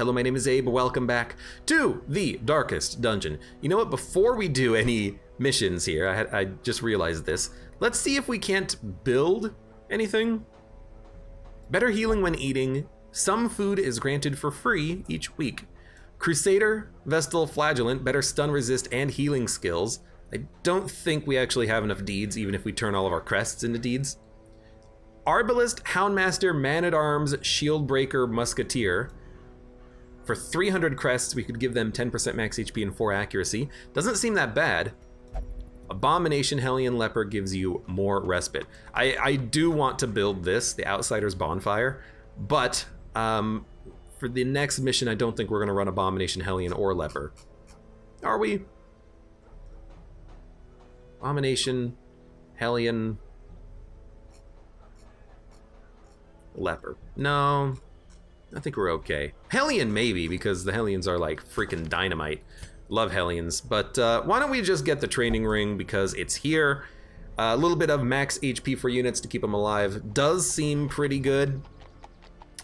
Hello, my name is Abe. Welcome back to the Darkest Dungeon. You know what? Before we do any missions here, I just realized this. Let's see if we can't build anything. Better healing when eating. Some food is granted for free each week. Crusader, Vestal, Flagellant, better stun resist and healing skills. I don't think we actually have enough deeds, even if we turn all of our crests into deeds. Arbalist, Houndmaster, Man-at-Arms, Shieldbreaker, Musketeer. For 300 crests, we could give them 10% max HP and 4 accuracy. Doesn't seem that bad. Abomination, Hellion Leper gives you more respite. I do want to build this, the Outsider's Bonfire, but for the next mission, I don't think we're going to run Abomination, Hellion, or Leper. Are we? Abomination, Hellion, Leper. No, I think we're okay. Hellion maybe, because the Hellions are like freaking dynamite. Love Hellions, but why don't we just get the training ring because it's here. A little bit of max HP for units to keep them alive does seem pretty good,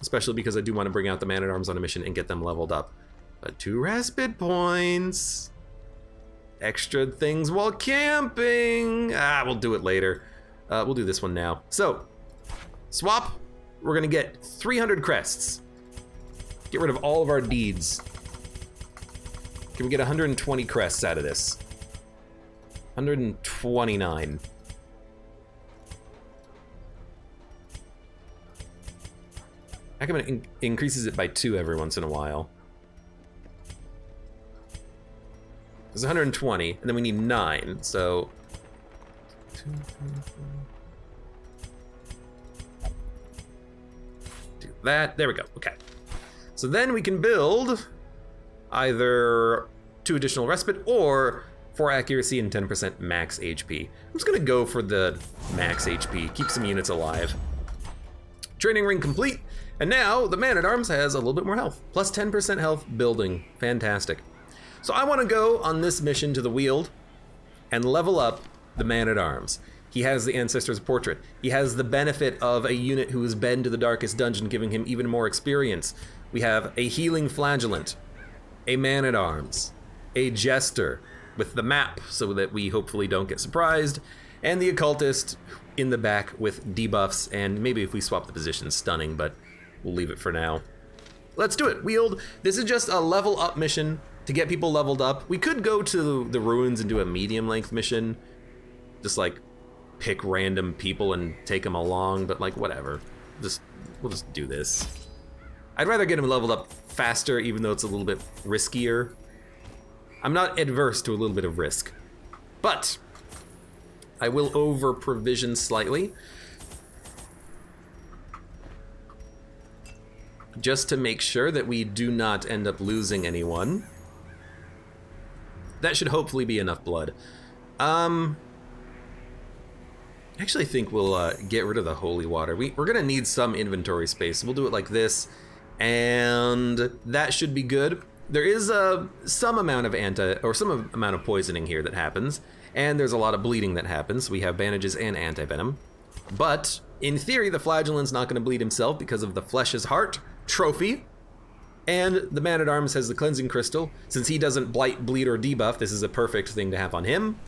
especially because I do want to bring out the Man-at-Arms on a mission and get them leveled up. But 2 respite points. Extra things while camping. We'll do it later. We'll do this one now. So, swap. We're gonna get 300 crests. Get rid of all of our deeds. Can we get 120 crests out of this? 129. How come it increases it by 2 every once in a while? There's 120, and then we need 9, so... 2, 3, 4. Do that, there we go, okay. So then we can build either 2 additional respite or 4 accuracy and 10% max HP. I'm just gonna go for the max HP, keep some units alive. Training ring complete, and now the Man-at-Arms has a little bit more health. Plus 10% health building, fantastic. So I wanna go on this mission to the Weald and level up the Man-at-Arms. He has the Ancestor's Portrait. He has the benefit of a unit who has been to the Darkest Dungeon, giving him even more experience. We have a Healing Flagellant, a Man-at-Arms, a Jester with the map so that we hopefully don't get surprised, and the Occultist in the back with debuffs, and maybe if we swap the position, stunning, but we'll leave it for now. Let's do it, Weald. This is just a level up mission to get people leveled up. We could go to the ruins and do a medium length mission, just like pick random people and take them along, but like whatever. We'll just do this. I'd rather get them leveled up faster, even though it's a little bit riskier. I'm not adverse to a little bit of risk, but I will over provision slightly, just to make sure that we do not end up losing anyone. That should hopefully be enough blood. I actually think we'll get rid of the holy water. We're gonna need some inventory space. We'll do it like this, and that should be good. There is some amount of some amount of poisoning here that happens, and there's a lot of bleeding that happens. We have bandages and anti-venom, but in theory, the Flagellant's not gonna bleed himself because of the Flesh's Heart trophy. And the Man-at-Arms has the Cleansing Crystal. Since he doesn't blight, bleed, or debuff, this is a perfect thing to have on him.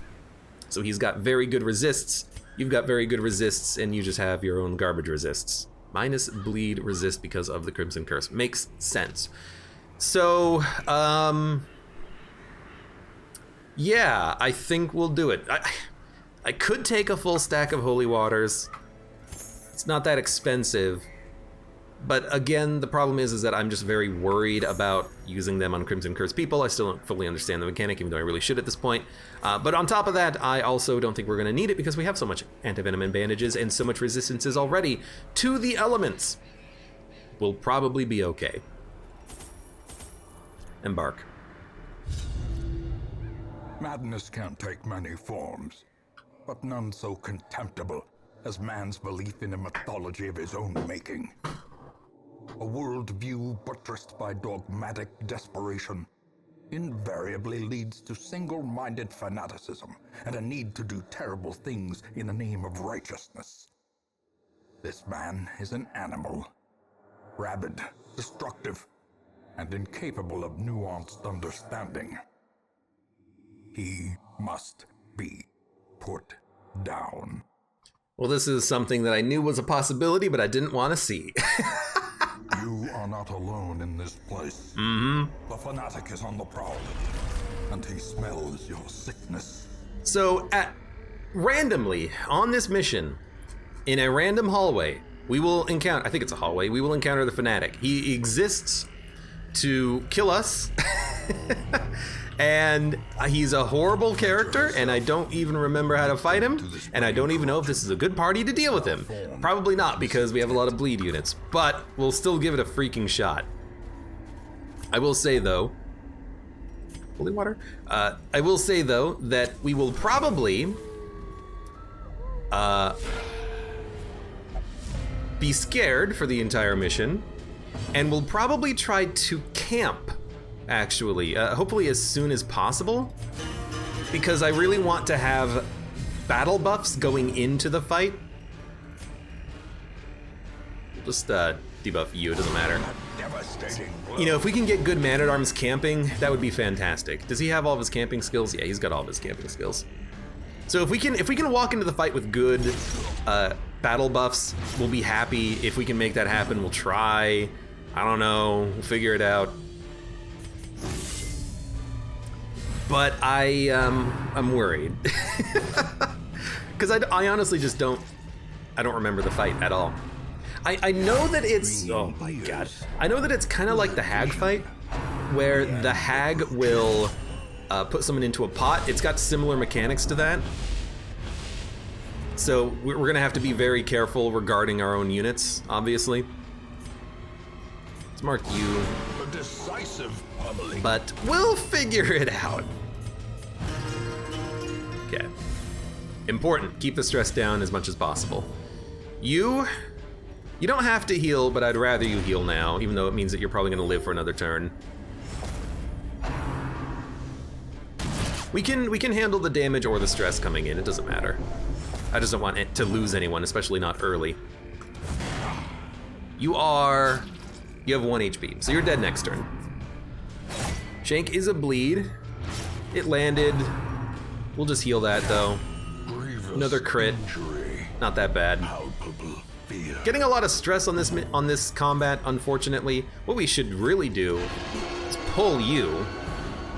So he's got very good resists. You've got very good resists, and you just have your own garbage resists. Minus bleed resist because of the Crimson Curse. Makes sense. So, yeah, I think we'll do it. I could take a full stack of Holy Waters. It's not that expensive. But again, the problem is that I'm just very worried about using them on Crimson Curse people. I still don't fully understand the mechanic, even though I really should at this point. But on top of that, I also don't think we're going to need it because we have so much anti-venom and bandages and so much resistances already to the elements. We'll probably be okay. Embark. Madness can take many forms, but none so contemptible as man's belief in a mythology of his own making. A worldview buttressed by dogmatic desperation invariably leads to single-minded fanaticism and a need to do terrible things in the name of righteousness. This man is an animal, rabid, destructive, and incapable of nuanced understanding. He must be put down. Well, this is something that I knew was a possibility, but I didn't want to see. You are not alone in this place. Mm-hmm. The Fanatic is on the prowl, and he smells your sickness. So, randomly, on this mission, in a random hallway, we will encounter, I think it's a hallway, we will encounter the Fanatic. He exists to kill us, and he's a horrible character, and I don't even remember how to fight him, and I don't even know if this is a good party to deal with him. Probably not, because we have a lot of bleed units, but we'll still give it a freaking shot. I will say, though, holy water? I will say, though, that we will probably be scared for the entire mission, and we'll probably try to camp, actually, hopefully as soon as possible, because I really want to have battle buffs going into the fight. We'll just debuff you, it doesn't matter. You know, if we can get good Man-at-Arms camping, that would be fantastic. Does he have all of his camping skills? Yeah, he's got all of his camping skills. So if we can walk into the fight with good battle buffs, we'll be happy. If we can make that happen, we'll try. I don't know, we'll figure it out. But I'm worried. Because I honestly just don't remember the fight at all. I know that it's, oh my god. I know that it's kind of like the hag fight, where the hag will put someone into a pot. It's got similar mechanics to that. So we're gonna have to be very careful regarding our own units, obviously. Let's mark you. A decisive pummeling. But we'll figure it out. Okay. Important, keep the stress down as much as possible. You don't have to heal, but I'd rather you heal now, even though it means that you're probably gonna live for another turn. We can handle the damage or the stress coming in, it doesn't matter. I just don't want it to lose anyone, especially not early. You have 1 HP, so you're dead next turn. Shank is a bleed. It landed. We'll just heal that though. Another crit. Not that bad. Getting a lot of stress on this combat, unfortunately. What we should really do is pull you.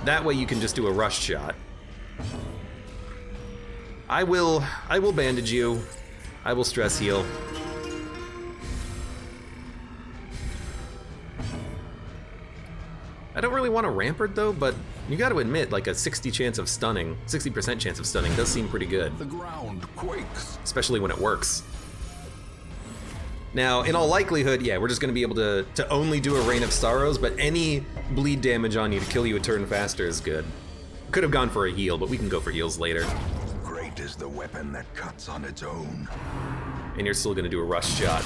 That way you can just do a rush shot. I will bandage you. I will stress heal. I don't really want a rampart though, but you got to admit, like a 60% chance of stunning does seem pretty good. The ground quakes. Especially when it works. Now, in all likelihood, yeah, we're just gonna be able to only do a Rain of Sorrows, but any bleed damage on you to kill you a turn faster is good. Could have gone for a heal, but we can go for heals later. Great is the weapon that cuts on its own. And you're still gonna do a rush shot.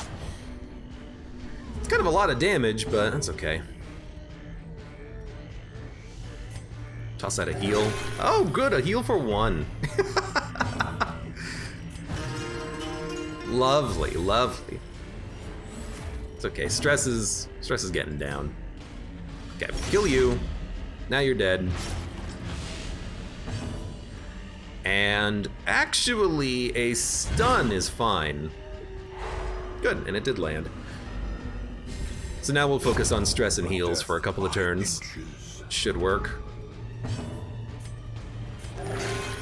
It's kind of a lot of damage, but that's okay. Toss out a heal. Oh, good, a heal for 1. Lovely, lovely. It's okay, stress is getting down. Okay, kill you. Now you're dead. And actually, a stun is fine. Good, and it did land. So now we'll focus on stress and heals for a couple of turns. Should work.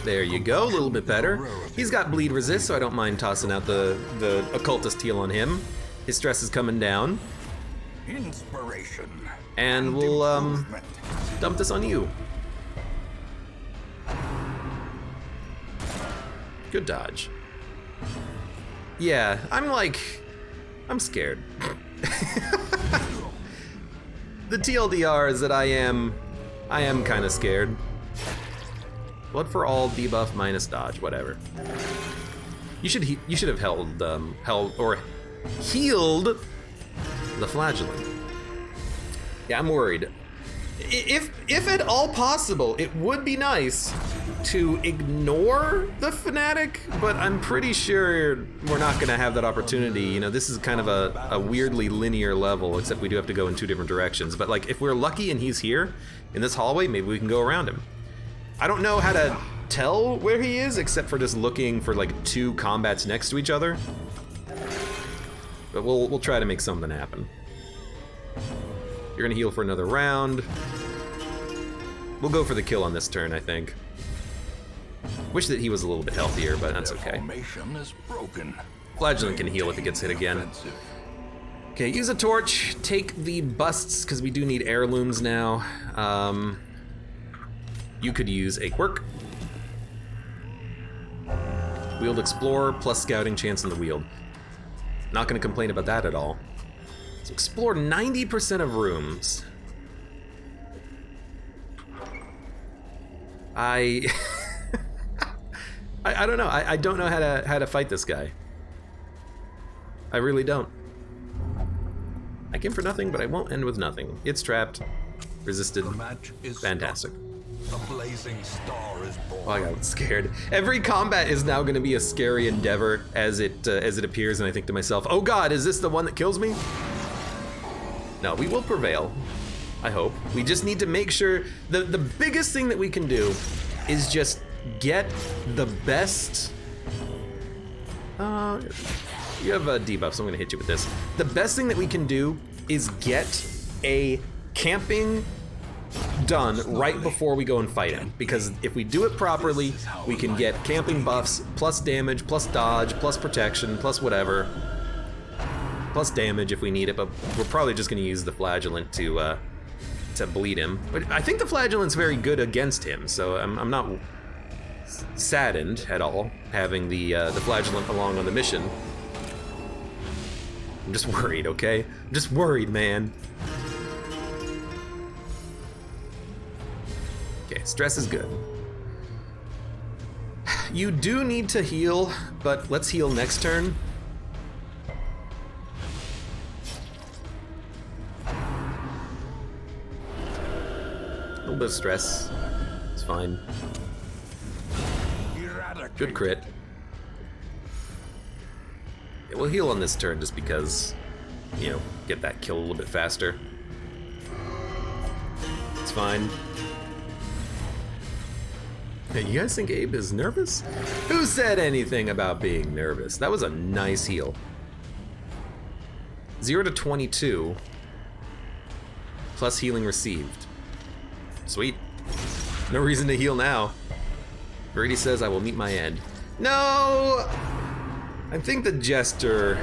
There you go, a little bit better. He's got bleed resist, so I don't mind tossing out the occultist heal on him. His stress is coming down. Inspiration. And we'll dump this on you. Good dodge. Yeah, I'm scared. The TLDR is that I am kind of scared. Blood for all, debuff minus dodge, whatever. You should have held or healed the flagellant. Yeah, I'm worried. If at all possible, it would be nice to ignore the Fanatic, but I'm pretty sure we're not gonna have that opportunity. You know, this is kind of a weirdly linear level, except we do have to go in 2 different directions. But like, if we're lucky and he's here in this hallway, maybe we can go around him. I don't know how to tell where he is, except for just looking for like 2 combats next to each other. But we'll try to make something happen. You're gonna heal for another round. We'll go for the kill on this turn, I think. Wish that he was a little bit healthier, but that's okay. Formation is broken. Flagellant can heal if it gets hit again. Okay, use a torch. Take the busts, because we do need heirlooms now. You could use a quirk. Wield Explorer plus scouting chance on the wield. Not going to complain about that at all. So explore 90% of rooms. I don't know. I don't know how to fight this guy. I really don't. I came for nothing, but I won't end with nothing. It's trapped. Resisted. Fantastic. A blazing star is born. Oh, I got scared. Every combat is now going to be a scary endeavor as it appears, and I think to myself, "Oh God, is this the one that kills me?" No, we will prevail. I hope. We just need to make sure the biggest thing that we can do is just get the best. You have a debuff, so I'm going to hit you with this. The best thing that we can do is get a camping done right before we go and fight him, because if we do it properly, we can get camping buffs plus damage plus dodge plus protection plus whatever plus damage if we need it. But we're probably just going to use the flagellant to bleed him. But I think the flagellant's very good against him, so I'm not saddened at all having the flagellant along on the mission. I'm just worried, okay? I'm just worried, man. Okay, stress is good. You do need to heal, but let's heal next turn. A little bit of stress. It's fine. Good crit. Yeah, we'll heal on this turn just because, you know, get that kill a little bit faster. It's fine. Hey, you guys think Abe is nervous? Who said anything about being nervous? That was a nice heal. 0 to 22 plus healing received. Sweet. No reason to heal now. Brady says I will meet my end. No! I think the Jester...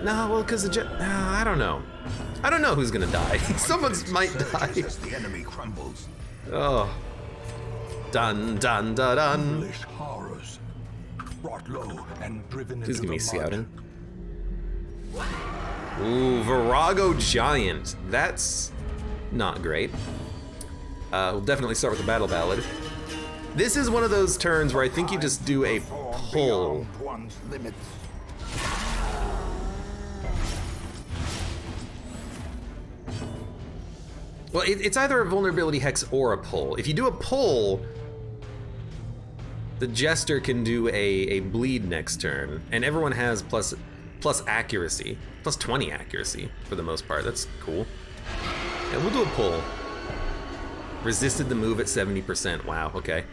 No, well, because the I don't know. I don't know who's gonna die. Someone might die. The enemy crumbles. Oh. Dun, dun, dun, dun. Horrors. Brought low and driven Please give me into the mud. scouting. Ooh, Virago Giant. That's not great. We'll definitely start with the Battle Ballad. This is one of those turns where I think you just do a pull. One's limits. Well, it's either a vulnerability hex or a pull. If you do a pull, the Jester can do a bleed next turn, and everyone has plus accuracy, plus 20 accuracy for the most part. That's cool. Yeah, we'll do a pull. Resisted the move at 70%. Wow, okay.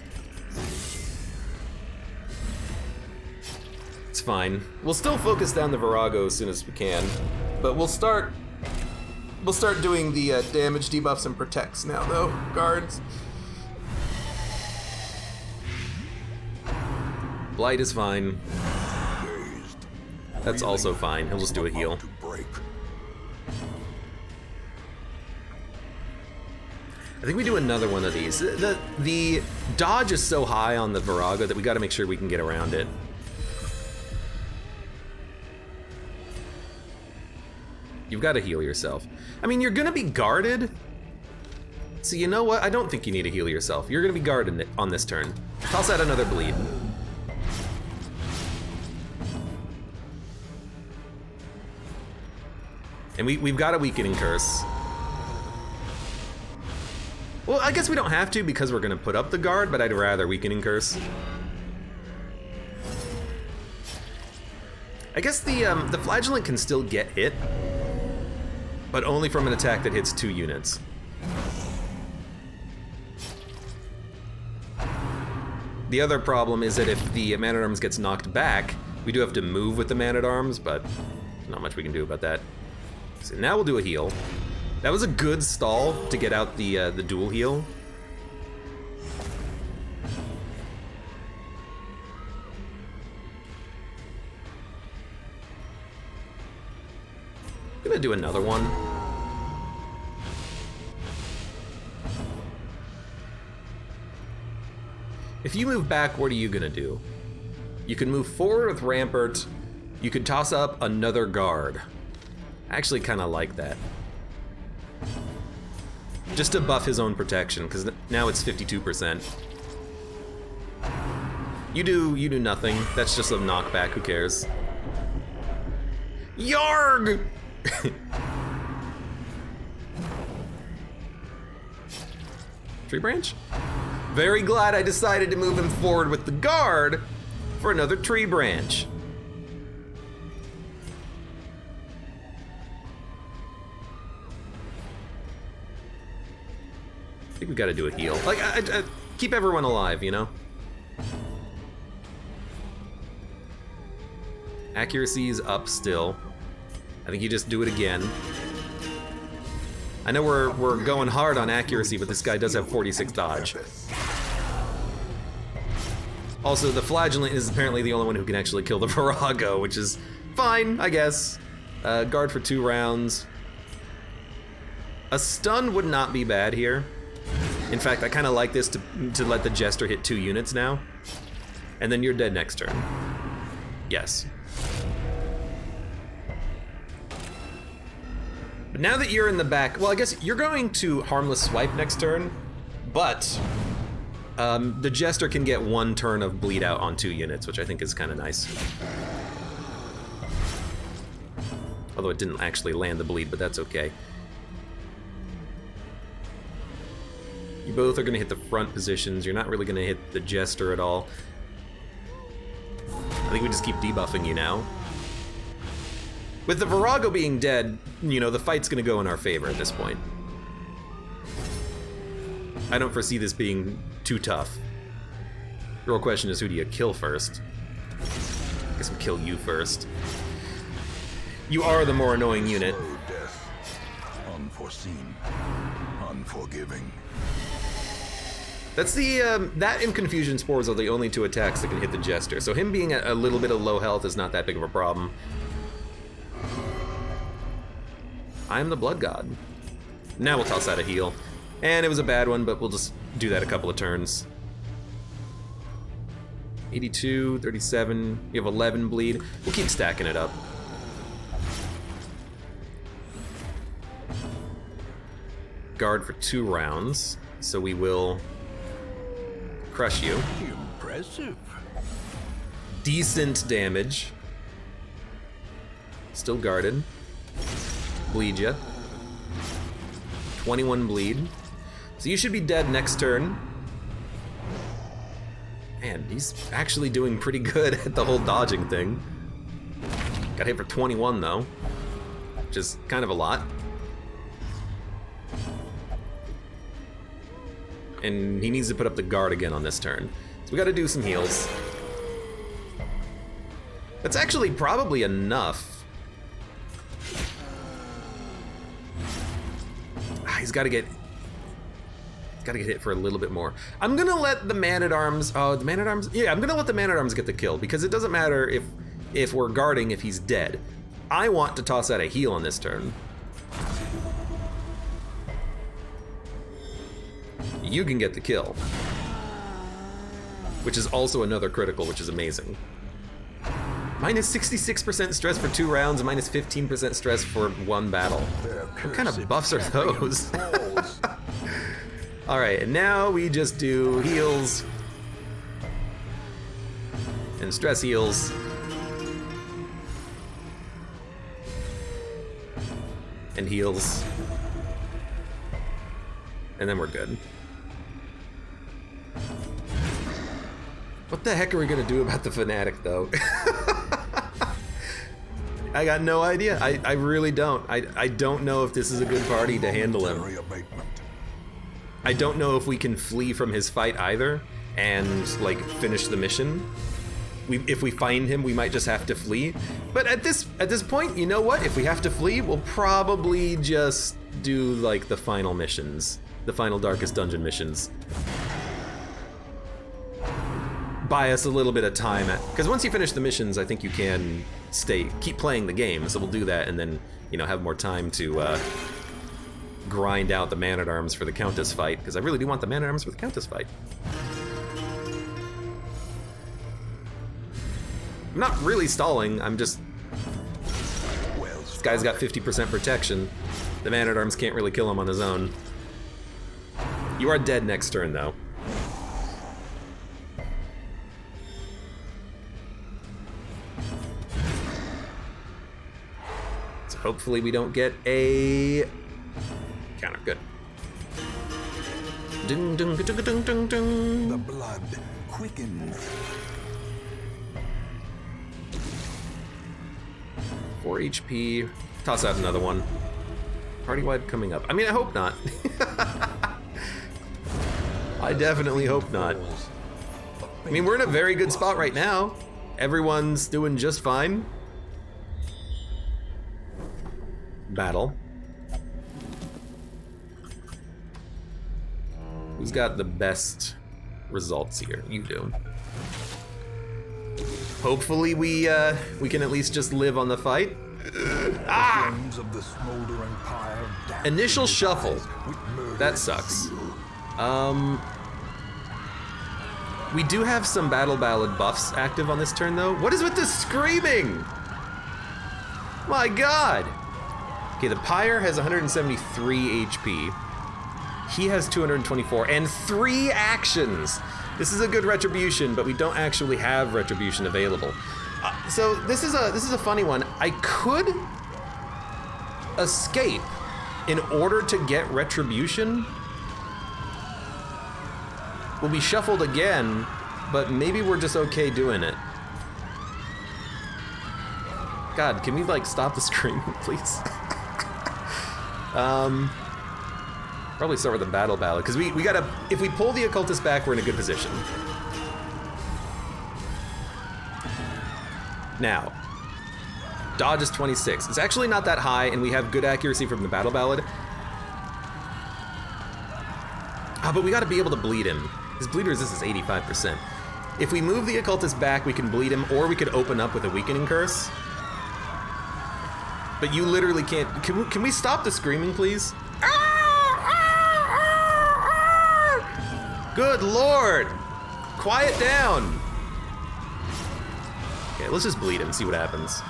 It's fine. We'll still focus down the Virago as soon as we can, but we'll start doing the damage debuffs and protects now, though. Guards. Blight is fine. That's also fine. He'll just do a heal. I think we do another one of these. The dodge is so high on the Virago that we got to make sure we can get around it. You've got to heal yourself. I mean, you're going to be guarded. So you know what? I don't think you need to heal yourself. You're going to be guarded on this turn. Toss out another bleed. And we've got a weakening curse. Well, I guess we don't have to because we're gonna put up the guard, but I'd rather Weakening Curse. I guess the Flagellant can still get hit, but only from an attack that hits 2 units. The other problem is that if the Man-at-Arms gets knocked back, we do have to move with the Man-at-Arms, but not much we can do about that. So now we'll do a heal. That was a good stall to get out the dual heal. I'm gonna do another one. If you move back, what are you gonna do? You can move forward with Rampart. You could toss up another guard. I actually kind of like that. Just to buff his own protection, because now it's 52%. You do nothing. That's just a knockback, who cares? Yarg! Tree branch? Very glad I decided to move him forward with the guard for another tree branch. I think we gotta do a heal. Like, I keep everyone alive, you know? Accuracy's up still. I think you just do it again. I know we're going hard on accuracy, but this guy does have 46 dodge. Also, the Flagellant is apparently the only one who can actually kill the Virago, which is fine, I guess. Guard for 2 rounds. A stun would not be bad here. In fact, I kind of like this to let the Jester hit 2 units now. And then you're dead next turn. Yes. But now that you're in the back, well, I guess you're going to Harmless Swipe next turn, but the Jester can get 1 turn of bleed out on 2 units, which I think is kind of nice. Although it didn't actually land the bleed, but that's okay. You both are going to hit the front positions. You're not really going to hit the Jester at all. I think we just keep debuffing you now. With the Virago being dead, you know, the fight's going to go in our favor at this point. I don't foresee this being too tough. The real question is, who do you kill first? I guess we'll kill you first. You are the more annoying unit. Slow death. Unforeseen. Unforgiving. That's the, that and Confusion Spores are the only 2 attacks that can hit the Jester, so him being at a little bit of low health is not that big of a problem. I'm the Blood God. Now we'll toss out a heal. And it was a bad one, but we'll just do that a couple of turns. 82, 37, you have 11 bleed. We'll keep stacking it up. Guard for 2 rounds, so we will crush you. Impressive. Decent damage. Still guarded. Bleed ya. 21 bleed. So you should be dead next turn. Man, he's actually doing pretty good at the whole dodging thing. Got hit for 21 though, which is kind of a lot. And he needs to put up the guard again on this turn. So we gotta do some heals. That's actually probably enough. He's gotta get hit for a little bit more. I'm gonna let the Man-at-Arms, oh, the Man-at-Arms? Yeah, I'm gonna let the Man-at-Arms get the kill, because it doesn't matter if we're guarding if he's dead. I want to toss out a heal on this turn. You can get the kill. Which is also another critical, which is amazing. Minus 66% stress for 2 rounds, and minus 15% stress for 1 battle. What kind of buffs are those? Alright, and now we just do heals. And stress heals. And heals. and then we're good. What the heck are we gonna do about the Fanatic, though? I got no idea. I really don't. I don't know if this is a good party to handle him. I don't know if we can flee from his fight either and, like, finish the mission. If we find him, we might just have to flee. But at this point, you know what? If we have to flee, we'll probably just do, like, the final missions. The final Darkest Dungeon missions. Buy us a little bit of time, because once you finish the missions, I think you can keep playing the game. So we'll do that, and then, you know, have more time to grind out the Man-at-Arms for the Countess fight, because I really do want the Man-at-Arms for the Countess fight. I'm not really stalling. I'm just. This guy's got 50% protection. The Man-at-Arms can't really kill him on his own. You are dead next turn, though. Hopefully we don't get a counter. Good. Ding, ding, ding, ding, ding, ding. The blood quickens. 4 HP. Toss out another one. Party-wide coming up. I mean, I hope not. I definitely hope not. I mean, we're in a very good spot right now. Everyone's doing just fine. Battle. Who's got the best results here? You do. Hopefully we can at least just live on the fight. Ah! Initial shuffle. That sucks. We do have some Battle Ballad buffs active on this turn, though. What is with this screaming? My God! Okay, the Pyre has 173 HP. He has 224 and 3 actions. This is a good retribution, but we don't actually have retribution available. So this is a funny one. I could escape in order to get retribution. We'll be shuffled again, but maybe we're just okay doing it. God, can we like stop the screaming, please? Probably start with a Battle Ballad, because we gotta, if we pull the Occultist back, we're in a good position. Now, dodge is 26. It's actually not that high, and we have good accuracy from the Battle Ballad. But we gotta be able to bleed him. His bleed resist is 85%. If we move the Occultist back, we can bleed him, or we could open up with a Weakening Curse. But you literally can't. Can we stop the screaming, please? Good Lord! Quiet down! Okay, let's just bleed him, see what happens.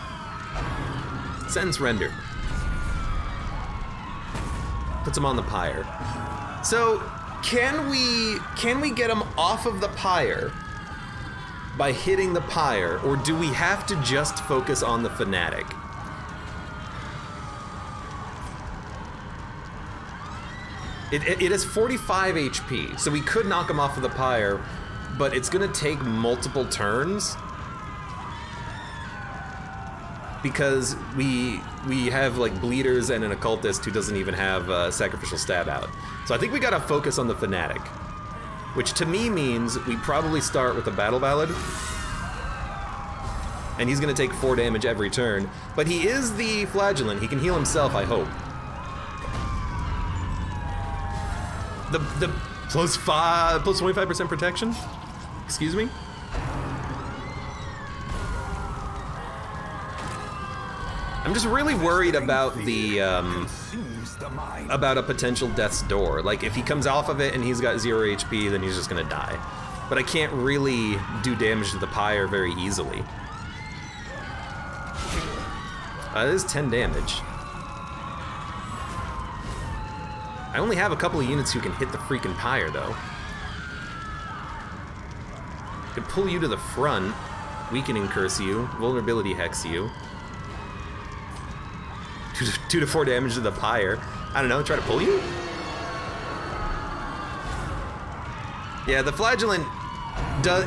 Sentence rendered. Puts him on the Pyre. So, can we get him off of the Pyre by hitting the Pyre, or do we have to just focus on the Fanatic? It has 45 HP, so we could knock him off of the Pyre, but it's gonna take multiple turns because we have like bleeders and an occultist who doesn't even have sacrificial stab out. So I think we gotta focus on the Fanatic, which to me means we probably start with the Battle Ballad, and he's gonna take 4 damage every turn, but he is the Flagellant. He can heal himself, I hope. The plus 25% protection? Excuse me? I'm just really worried about the about a potential death's door. Like if he comes off of it and he's got 0 HP, then he's just gonna die. But I can't really do damage to the Pyre very easily. That is 10 damage. I only have a couple of units who can hit the freaking Pyre, though. Could pull you to the front, Weakening Curse you, Vulnerability Hex you. 2 to 4 damage to the Pyre. I don't know, try to pull you? Yeah, the Flagellant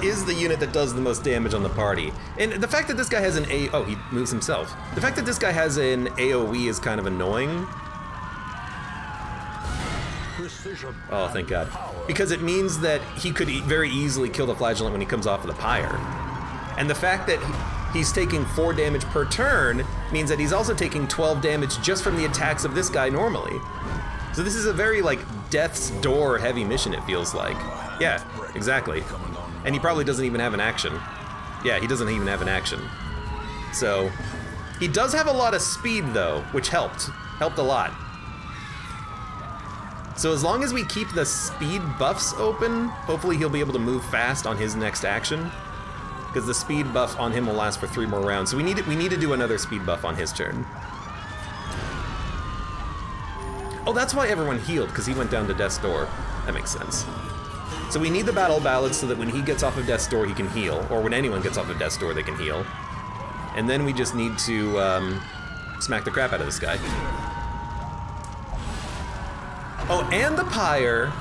is the unit that does the most damage on the party. And the fact that this guy has an oh, he moves himself. The fact that this guy has an AoE is kind of annoying. Oh, thank God. Because it means that he could very easily kill the Flagellant when he comes off of the pyre. And the fact that he's taking 4 damage per turn means that he's also taking 12 damage just from the attacks of this guy normally. So this is a very, like, death's door heavy mission, it feels like. Yeah, exactly. And he probably doesn't even have an action. Yeah, he doesn't even have an action. So, he does have a lot of speed, though, which helped. Helped a lot. So as long as we keep the speed buffs open, hopefully he'll be able to move fast on his next action. Because the speed buff on him will last for 3 more rounds. So we need to do another speed buff on his turn. Oh, that's why everyone healed, because he went down to Death's Door. That makes sense. So we need the Battle Ballads so that when he gets off of Death's Door, he can heal. Or when anyone gets off of Death's Door, they can heal. And then we just need to smack the crap out of this guy. Oh, and the pyre.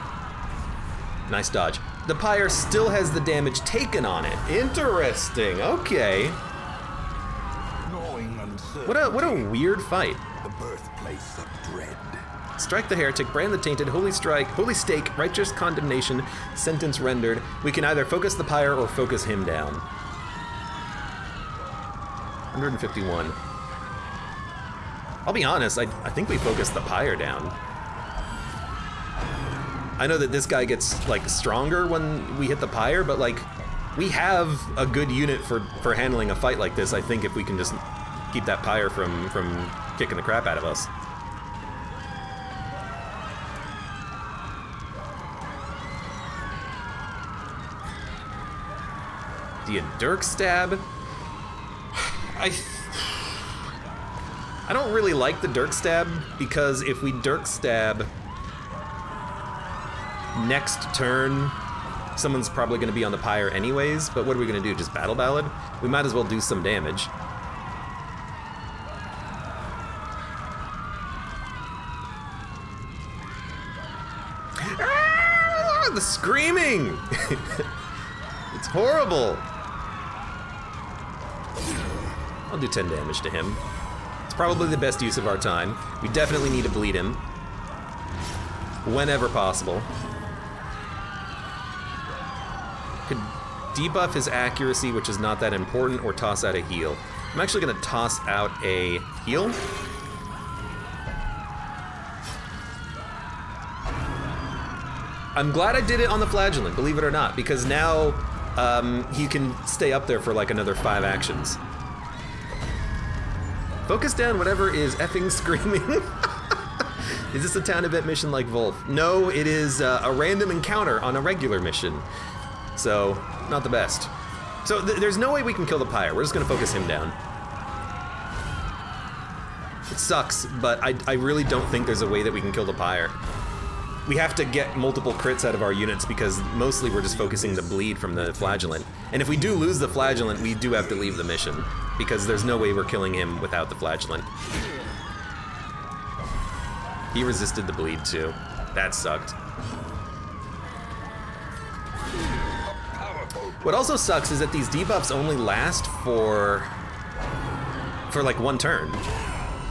Nice dodge. The pyre still has the damage taken on it. Interesting. Okay. What a weird fight. The birthplace of dread. Strike the heretic, brand the tainted, holy strike, holy stake, righteous condemnation, sentence rendered. We can either focus the pyre or focus him down. 151. I'll be honest, I think we focused the pyre down. I know that this guy gets, like, stronger when we hit the pyre, but, like, we have a good unit for handling a fight like this, I think, if we can just keep that pyre from kicking the crap out of us. Do you Dirk Stab? I don't really like the Dirk Stab, because if we Dirk Stab next turn, someone's probably going to be on the pyre anyways, but what are we going to do, just Battle Ballad? We might as well do some damage. Ah, the screaming! It's horrible! I'll do 10 damage to him. It's probably the best use of our time. We definitely need to bleed him. Whenever possible. Could debuff his accuracy, which is not that important, or toss out a heal. I'm actually going to toss out a heal. I'm glad I did it on the Flagellant, believe it or not, because now he can stay up there for like another 5 actions. Focus down whatever is effing screaming. Is this a town event mission like Wolf? No, it is a random encounter on a regular mission. So, not the best. So there's no way we can kill the pyre. We're just gonna focus him down. It sucks, but I really don't think there's a way that we can kill the pyre. We have to get multiple crits out of our units because mostly we're just focusing the bleed from the Flagellant. And if we do lose the Flagellant, we do have to leave the mission because there's no way we're killing him without the Flagellant. He resisted the bleed too. That sucked. What also sucks is that these debuffs only last for like 1 turn.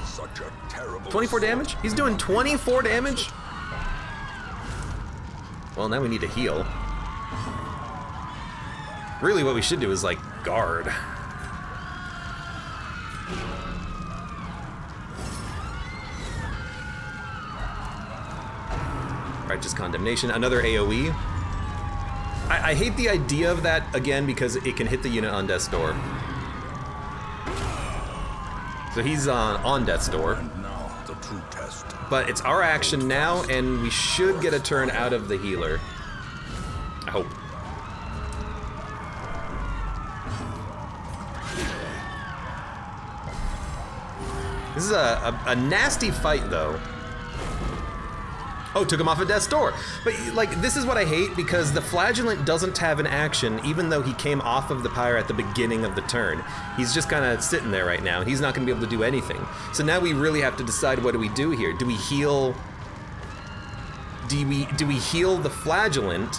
Such a terrible 24 damage? He's doing 24 damage? Well, now we need to heal. Really what we should do is like guard. Righteous condemnation, another AoE. I hate the idea of that, again, because it can hit the unit on Death's Door. So he's on Death's Door. And now the true test. But it's our action now, and we should get a turn out of the healer. I hope. This is a nasty fight, though. Oh, took him off of Death's Door. But, like, this is what I hate, because the Flagellant doesn't have an action, even though he came off of the pyre at the beginning of the turn. He's just kind of sitting there right now. He's not going to be able to do anything. So now we really have to decide, what do we do here? Do we heal... Do we heal the Flagellant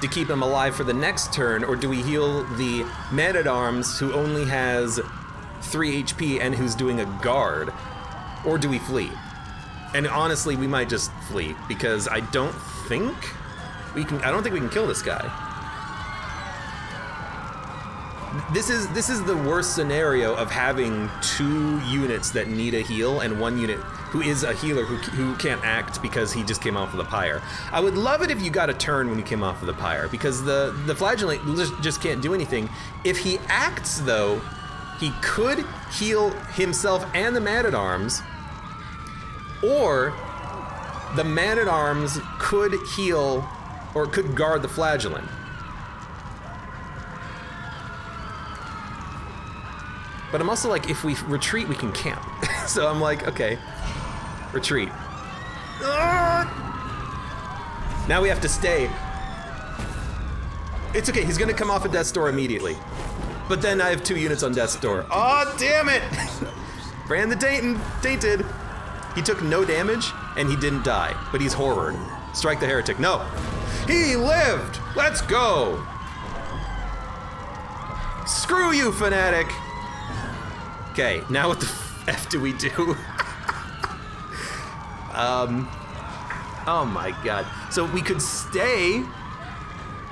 to keep him alive for the next turn, or do we heal the man-at-arms who only has 3 HP and who's doing a guard? Or do we flee? And honestly, we might just flee, because I don't think we can kill this guy. This is the worst scenario of having 2 units that need a heal and 1 unit who is a healer who can't act because he just came off of the pyre. I would love it if you got a turn when you came off of the pyre, because the flagellant just can't do anything. If he acts though, he could heal himself and the man-at-arms, or the man-at-arms could heal or could guard the flagellant. But I'm also like, if we retreat, we can camp. So I'm like, okay, retreat. Now we have to stay. It's okay, he's gonna come off of Death's Door immediately. But then I have 2 units on Death's Door. Oh, damn it! Brand the tainted. He took no damage, and he didn't die, but he's horrored. Strike the heretic. No! He lived! Let's go! Screw you, Fanatic! Okay, now what the F do we do? Oh my god. So we could stay.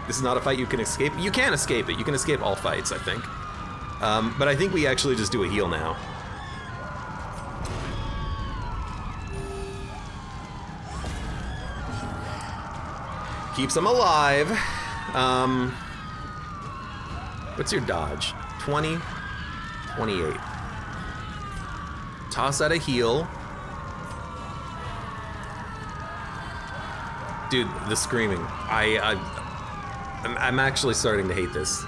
This is not a fight you can escape. You can escape it. You can escape all fights, I think. But I think we actually just do a heal now. Keeps him alive. What's your dodge? 20, 28. Toss out a heal. Dude, the screaming. I'm actually starting to hate this.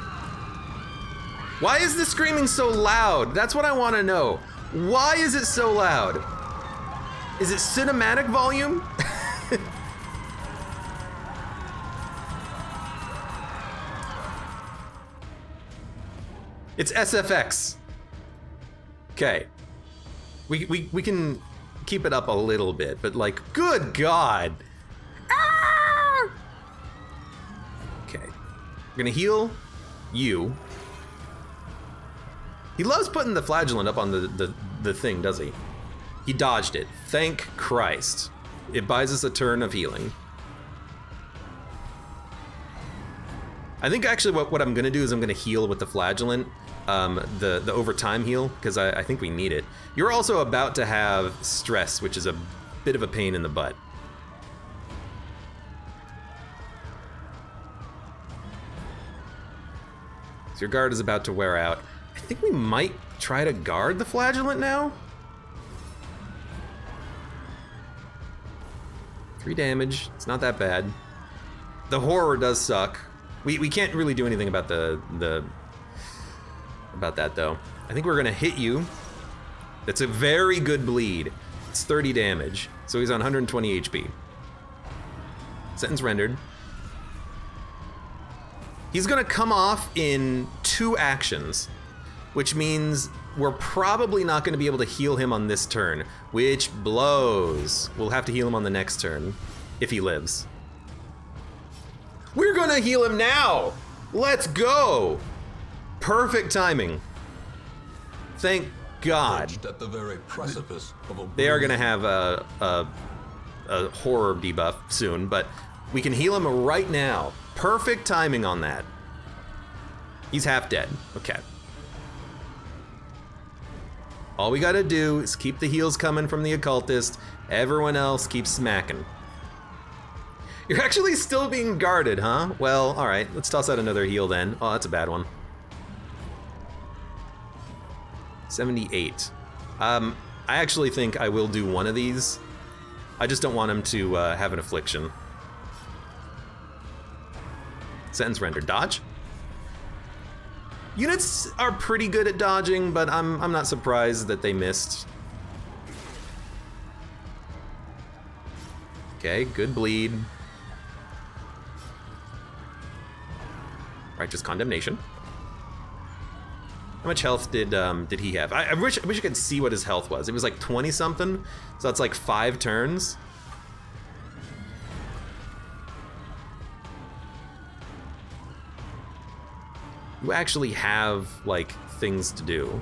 Why is the screaming so loud? That's what I want to know. Why is it so loud? Is it cinematic volume? It's SFX. Okay. We can keep it up a little bit, but like, good God. Ah! Okay. We're gonna heal you. He loves putting the flagellant up on the thing, does he? He dodged it. Thank Christ. It buys us a turn of healing. I think actually what I'm gonna do is I'm gonna heal with the flagellant, the overtime heal, because I think we need it. You're also about to have stress, which is a bit of a pain in the butt. So your guard is about to wear out. I think we might try to guard the flagellant now. 3 damage, it's not that bad. The horror does suck. We can't really do anything about about that though. I think we're gonna hit you. That's a very good bleed. It's 30 damage, so he's on 120 HP. Sentence rendered. He's gonna come off in 2 actions, which means we're probably not gonna be able to heal him on this turn, which blows. We'll have to heal him on the next turn, if he lives. We're gonna heal him now! Let's go! Perfect timing. Thank God. At the very precipice of a they are gonna have a horror debuff soon, but we can heal him right now. Perfect timing on that. He's half dead. Okay. All we gotta do is keep the heals coming from the occultist. Everyone else keeps smacking. You're actually still being guarded, huh? Well, alright, let's toss out another heal then. Oh, that's a bad one. 78. I actually think I will do one of these. I just don't want him to have an affliction. Sentence rendered. Dodge? Units are pretty good at dodging, but I'm not surprised that they missed. Okay, good bleed. Righteous condemnation. How much health did he have? I wish I could see what his health was. It was like 20 something, so that's like 5 turns. who actually have, like, things to do.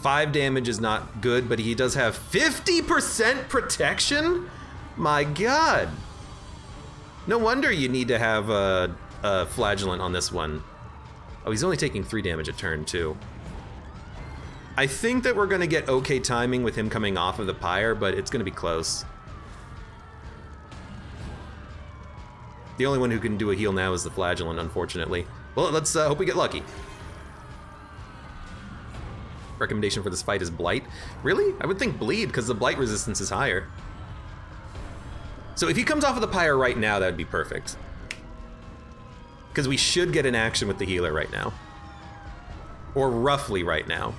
5 damage is not good, but he does have 50% protection? My god. No wonder you need to have a flagellant on this one. Oh, he's only taking 3 damage a turn, too. I think that we're gonna get okay timing with him coming off of the pyre, but it's gonna be close. The only one who can do a heal now is the flagellant, unfortunately. Well, let's hope we get lucky. Recommendation for this fight is Blight. Really? I would think Bleed, because the Blight resistance is higher. So if he comes off of the pyre right now, that would be perfect. Because we should get an action with the healer right now. Or roughly right now.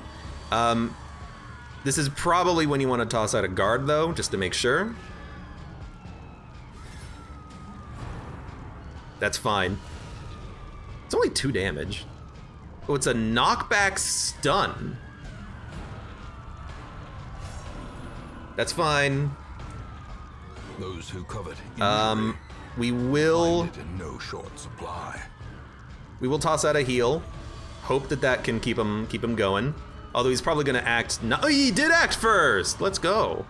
This is probably when you want to toss out a guard, though, just to make sure. That's fine. It's only 2 damage. Oh, it's a knockback stun. That's fine. Those who covet we will find it in no short supply. We will toss out a heal. Hope that that can keep him going. Although he's probably gonna act. No, oh, he did act first. Let's go.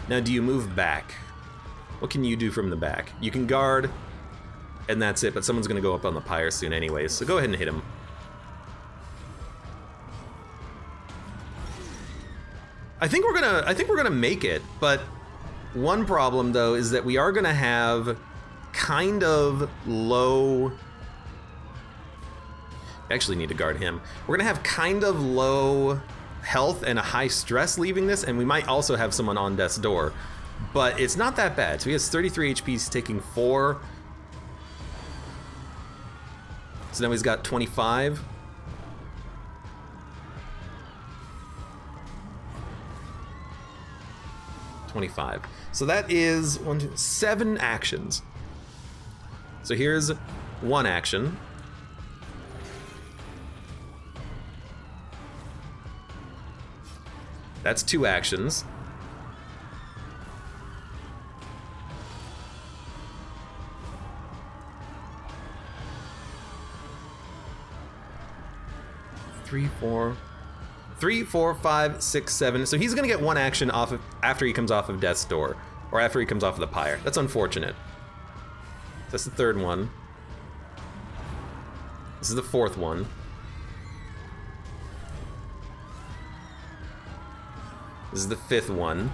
Now, do you move back? What can you do from the back? You can guard, and that's it. But someone's gonna go up on the pyre soon, anyways. So go ahead and hit him. I think we're gonna make it, but one problem though is that we are gonna have kind of low. Actually need to guard him. We're gonna have kind of low health and a high stress leaving this, and we might also have someone on death's door, but it's not that bad. So he has 33 HP, he's taking 4. So now he's got 25. So that is 7 actions. So here's 1 action. That's 2 actions. Three, 4, 5, 6, 7. So he's gonna get 1 action off of after he comes off of death's door, or after he comes off of the pyre. That's unfortunate. That's the 3rd one. This is the 4th one. This is the 5th one.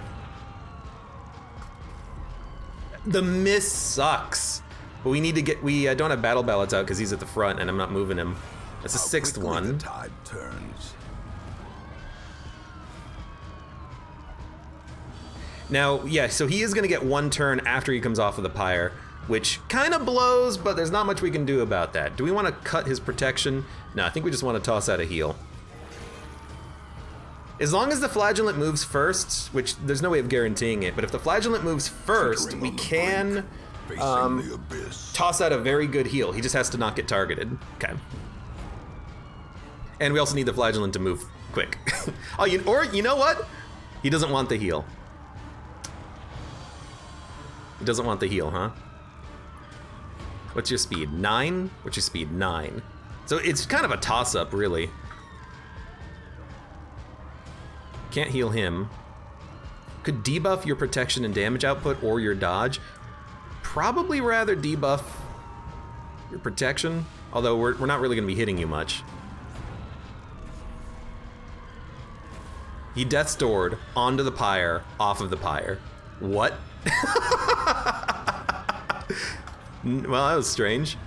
The miss sucks, but we need to get. We don't have battle ballots out because he's at the front, and I'm not moving him. That's the 6th one. The tide turns. Now, yeah, so he is going to get 1 turn after he comes off of the pyre, which kind of blows, but there's not much we can do about that. Do we want to cut his protection? No, I think we just want to toss out a heal. As long as the flagellant moves first, which there's no way of guaranteeing it, but if the flagellant moves first, we can toss out a very good heal. He just has to not get targeted. Okay. And we also need the flagellant to move quick. Oh, you know what? He doesn't want the heal. He doesn't want the heal, huh? What's your speed? 9? What's your speed? 9. So it's kind of a toss-up, really. Can't heal him. Could debuff your protection and damage output or your dodge. Probably rather debuff your protection, although we're not really going to be hitting you much. He death stored onto the pyre, off of the pyre. What? Well, that was strange.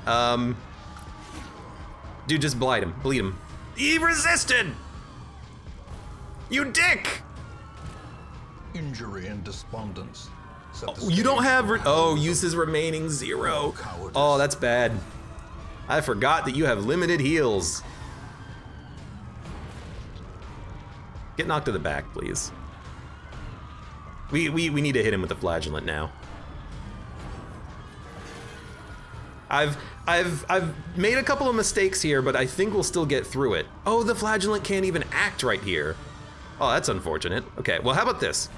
Dude, just blight him, bleed him. He resisted! You dick! Injury and despondence. Oh, you don't have. Oh, use his remaining 0. Oh, that's bad. I forgot that you have limited heals. Get knocked to the back, please. We need to hit him with the flagellant now. I've made a couple of mistakes here, but I think we'll still get through it. Oh, the flagellant can't even act right here. Oh, that's unfortunate. Okay, well, how about this?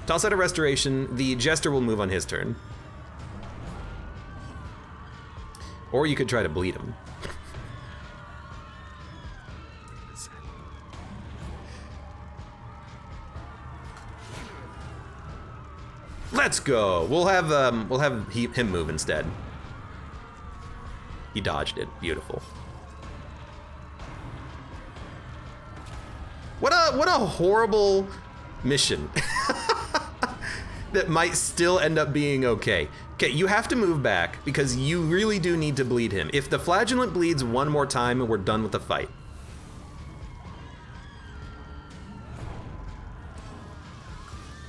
Toss out a restoration. The jester will move on his turn. Or you could try to bleed him. Let's go. We'll have him move instead. He dodged it. Beautiful. What a horrible mission. That might still end up being okay. Okay, you have to move back because you really do need to bleed him. If the flagellant bleeds one more time, we're done with the fight.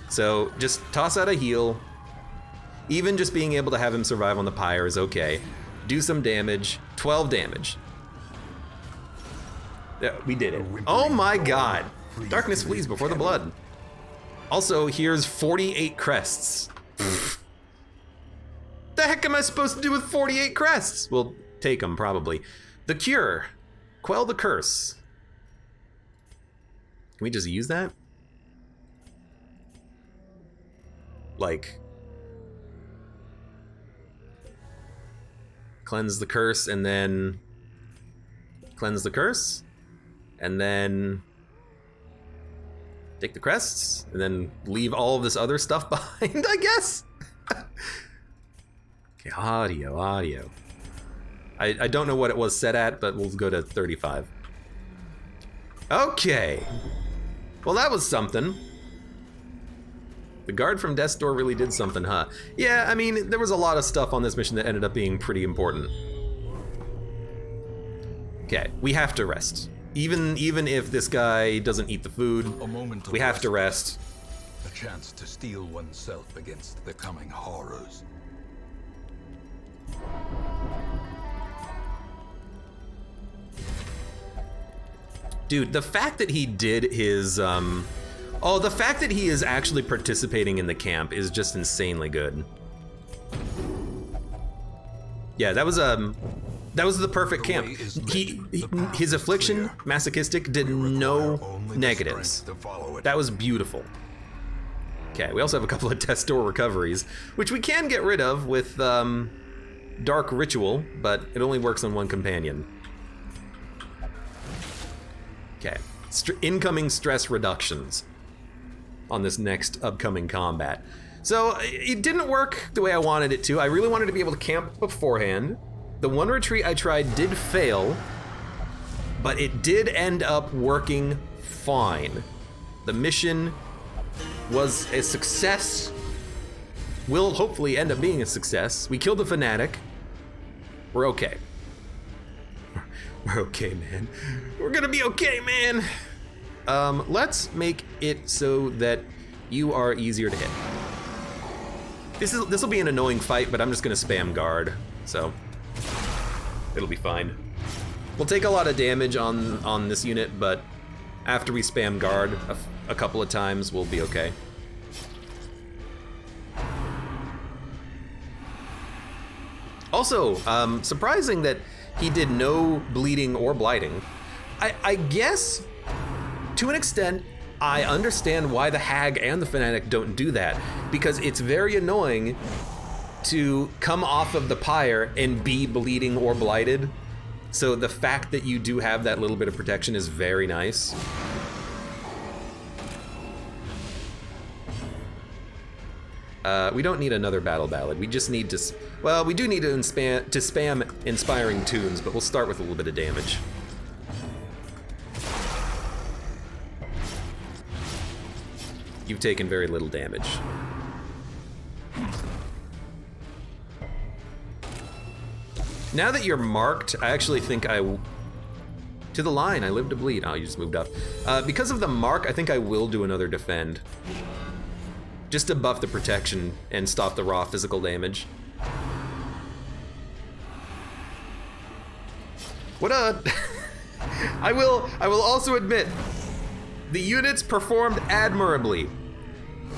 So just toss out a heal. Even just being able to have him survive on the pyre is okay. Do some damage. 12 damage. Yeah, we did it. Oh my god. Darkness flees before the blood. Also, here's 48 crests. The heck am I supposed to do with 48 crests? We'll take them, probably. The cure. Quell the curse. Can we just use that? Like... cleanse the curse, and then... cleanse the curse? And then... take the crests, and then leave all of this other stuff behind, I guess? Okay, audio. I don't know what it was set at, but we'll go to 35. Okay. Well, that was something. The guard from Death's Door really did something, huh? Yeah, I mean, there was a lot of stuff on this mission that ended up being pretty important. Okay, we have to rest. Even if this guy doesn't eat the food, we have to rest. A chance to steel oneself against the coming horrors. Dude, the fact that he did his, oh, the fact that he is actually participating in the camp is just insanely good. Yeah, that was the perfect camp. His affliction, masochistic, did no negatives. That was beautiful. Okay, we also have a couple of Death's Door recoveries, which we can get rid of with Dark Ritual, but it only works on one companion. Okay, incoming stress reductions on this next upcoming combat. So it didn't work the way I wanted it to. I really wanted to be able to camp beforehand. The one retreat I tried did fail, but it did end up working fine. The mission was a success. Will hopefully end up being a success. We killed the Fanatic. We're okay. We're okay, man. We're gonna be okay, man. Let's make it so that you are easier to hit. This will be an annoying fight, but I'm just gonna spam guard, so it'll be fine. We'll take a lot of damage on this unit, but after we spam guard a couple of times, we'll be okay. Also, surprising that he did no bleeding or blighting. I guess, to an extent, I understand why the Hag and the Fanatic don't do that, because it's very annoying to come off of the pyre and be bleeding or blighted. So the fact that you do have that little bit of protection is very nice. We don't need another battle ballad. We just need to, well, we do need to spam inspiring tunes, but we'll start with a little bit of damage. You've taken very little damage. Now that you're marked, I actually think to the line, I live to bleed. Oh, you just moved up. Because of the mark, I think I will do another defend. Just to buff the protection and stop the raw physical damage. What a... I will also admit, the units performed admirably.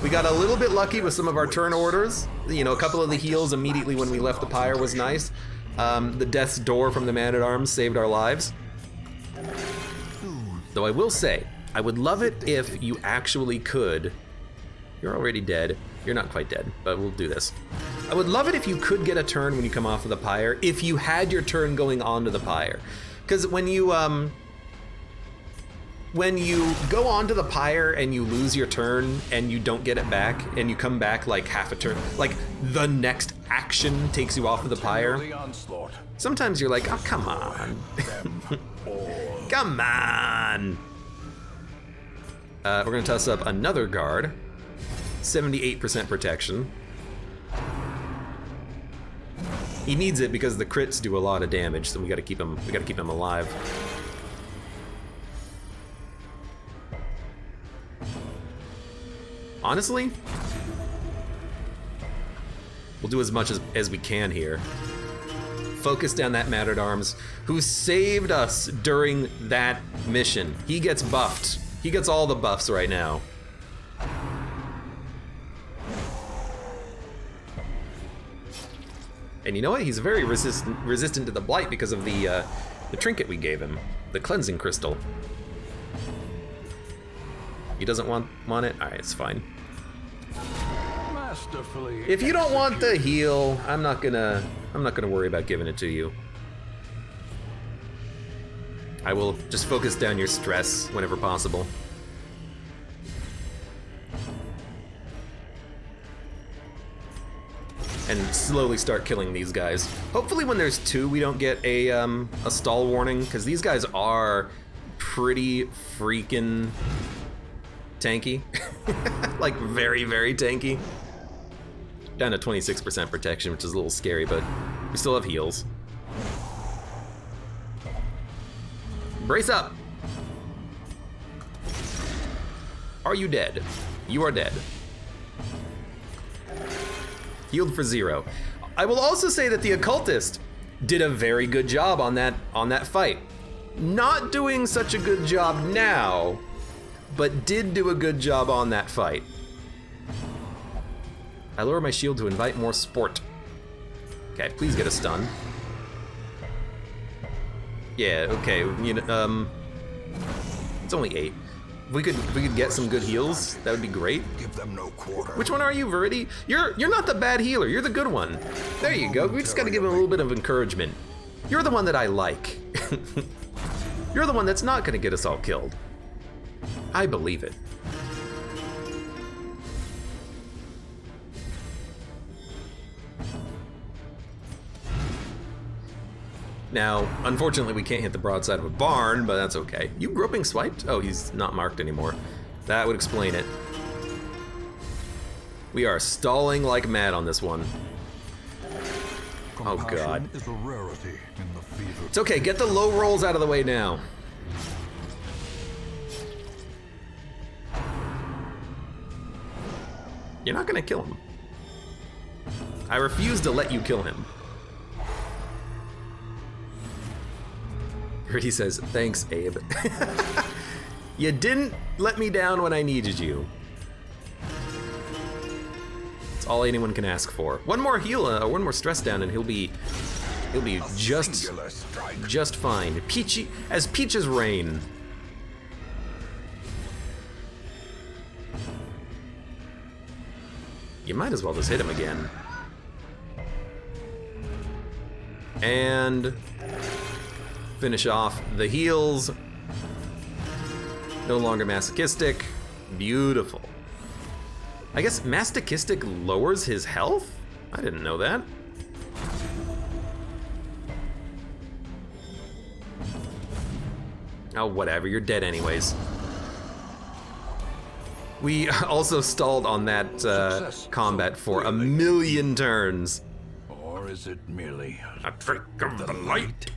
We got a little bit lucky with some of our turn orders. You know, a couple of the heals immediately when we left the pyre was nice. The Death's Door from the Man-at-Arms saved our lives. Though I will say, I would love it if you actually could... You're already dead. You're not quite dead, but we'll do this. I would love it if you could get a turn when you come off of the pyre, if you had your turn going onto the pyre. Because when you go onto the pyre and you lose your turn and you don't get it back, and you come back like half a turn, like the next action takes you off of the pyre, sometimes you're like, oh, come on. Come on. We're gonna toss up another guard. 78% protection. He needs it because the crits do a lot of damage, so we gotta keep him alive. Honestly, we'll do as much as we can here. Focus down that Man-at-Arms who saved us during that mission. He gets buffed. He gets all the buffs right now. And you know what? He's very resistant to the blight because of the trinket we gave him, the cleansing crystal. He doesn't want it? Alright, it's fine. If you don't want the heal, I'm not gonna worry about giving it to you. I will just focus down your stress whenever possible. And slowly start killing these guys. Hopefully when there's two, we don't get a stall warning, because these guys are pretty freaking tanky. Like very, very tanky. Down to 26% protection, which is a little scary, but we still have heals. Brace up! Are you dead? You are dead. Healed for 0. I will also say that the occultist did a very good job on that fight. Not doing such a good job now, but did do a good job on that fight. I lower my shield to invite more sport. Okay, please get a stun. Yeah, okay, you know, it's only 8. If we could get some good heals, that would be great. Give them no quarter. Which one are you, Viridi? You're not the bad healer, you're the good one. There you go, we just gotta give him a little bit of encouragement. You're the one that I like. You're the one that's not gonna get us all killed. I believe it. Now, unfortunately, we can't hit the broadside of a barn, but that's okay. You groping swiped? Oh, he's not marked anymore. That would explain it. We are stalling like mad on this one. Oh god. Is a rarity in the fever. It's okay, get the low rolls out of the way now. You're not gonna kill him. I refuse to let you kill him. He says, thanks, Abe. You didn't let me down when I needed you. It's all anyone can ask for. One more heal, one more stress down, and he'll be just fine. Peachy as peaches rain. You might as well just hit him again. And finish off the heals. No longer masochistic. Beautiful. I guess masochistic lowers his health? I didn't know that. Oh, whatever, you're dead anyways. We also stalled on that combat for a million turns. Or is it merely a trick of the light?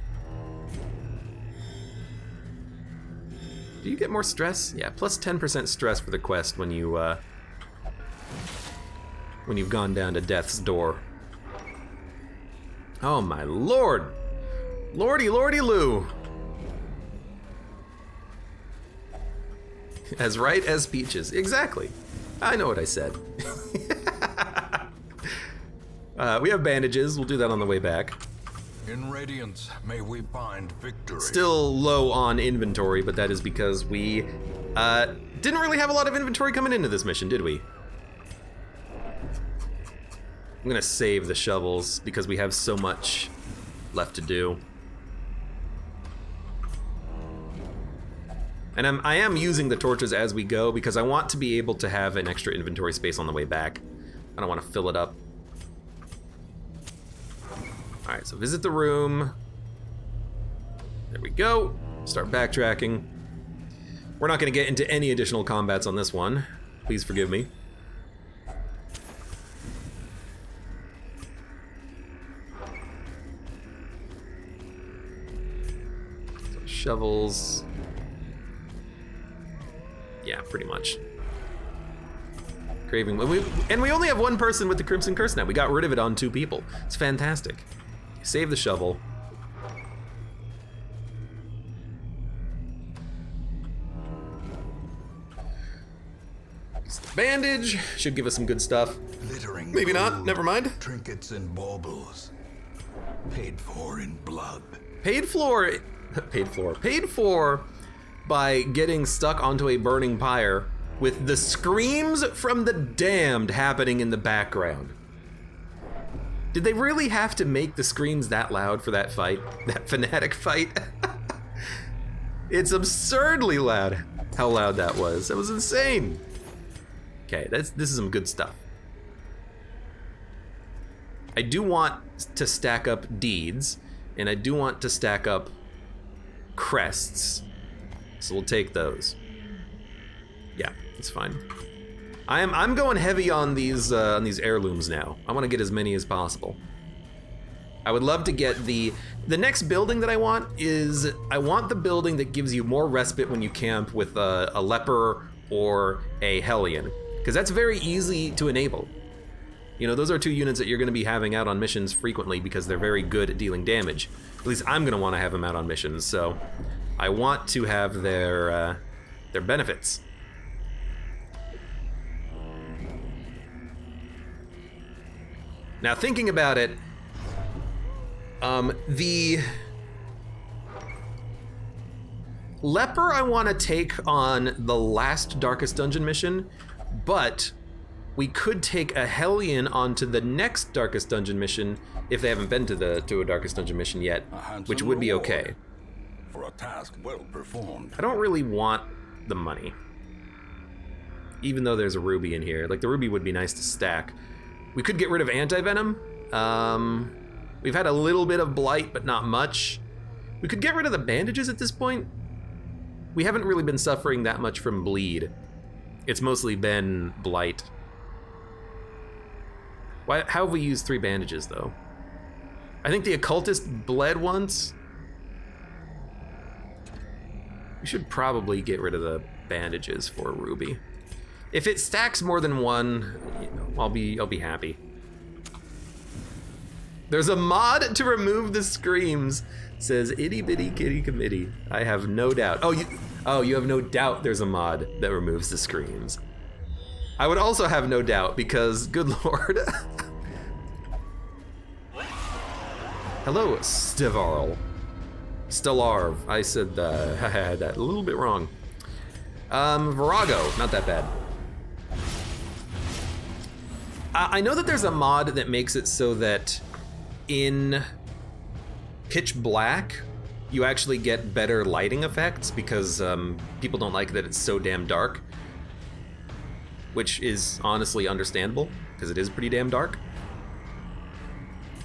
Do you get more stress? Yeah, plus 10% stress for the quest when you've gone down to death's door. Oh my lord! Lordy loo! As right as peaches. Exactly. I know what I said. We have bandages. We'll do that on the way back. in radiance may we find victory. Still low on inventory, but that is because we didn't really have a lot of inventory coming into this mission, did we? I'm gonna save the shovels because we have so much left to do. And I am using the torches as we go because I want to be able to have an extra inventory space on the way back. I don't want to fill it up. All right, so visit the room. There we go. Start backtracking. We're not going to get into any additional combats on this one. Please forgive me. So shovels. Yeah, pretty much. Craving. And we only have one person with the Crimson Curse now. We got rid of it on 2 people. It's fantastic. Save the shovel. Bandage should give us some good stuff. Glittering Maybe not. gold, Never mind. Trinkets and baubles, paid for in blood. Paid for by getting stuck onto a burning pyre with the screams from the damned happening in the background. Did they really have to make the screams that loud for that fight? That Fanatic fight? It's absurdly loud how loud that was. That was insane. Okay, this is some good stuff. I do want to stack up deeds, and I do want to stack up crests. So we'll take those. Yeah, it's fine. I'm going heavy on these heirlooms now. I want to get as many as possible. I would love to get the next building that I want is I want the building that gives you more respite when you camp with a leper or a hellion, because that's very easy to enable. You know, those are 2 units that you're going to be having out on missions frequently because they're very good at dealing damage. At least I'm going to want to have them out on missions, so I want to have their benefits. Now, thinking about it, the leper I want to take on the last Darkest Dungeon mission, but we could take a Hellion onto the next Darkest Dungeon mission if they haven't been to a Darkest Dungeon mission yet, which would be okay. For a task well performed. I don't really want the money, even though there's a ruby in here. Like, the ruby would be nice to stack. We could get rid of anti-venom. We've had a little bit of blight, but not much. We could get rid of the bandages at this point. We haven't really been suffering that much from bleed. It's mostly been blight. How have we used 3 bandages, though? I think the occultist bled once. We should probably get rid of the bandages for a ruby. If it stacks more than 1, you know, I'll be happy. There's a mod to remove the screams. Says itty bitty kitty committee. I have no doubt. Oh, you have no doubt there's a mod that removes the screams. I would also have no doubt because, good lord. Hello, Stivarl. Stellarv. I said that a little bit wrong. Virago, not that bad. I know that there's a mod that makes it so that in pitch black, you actually get better lighting effects because people don't like that it's so damn dark, which is honestly understandable because it is pretty damn dark.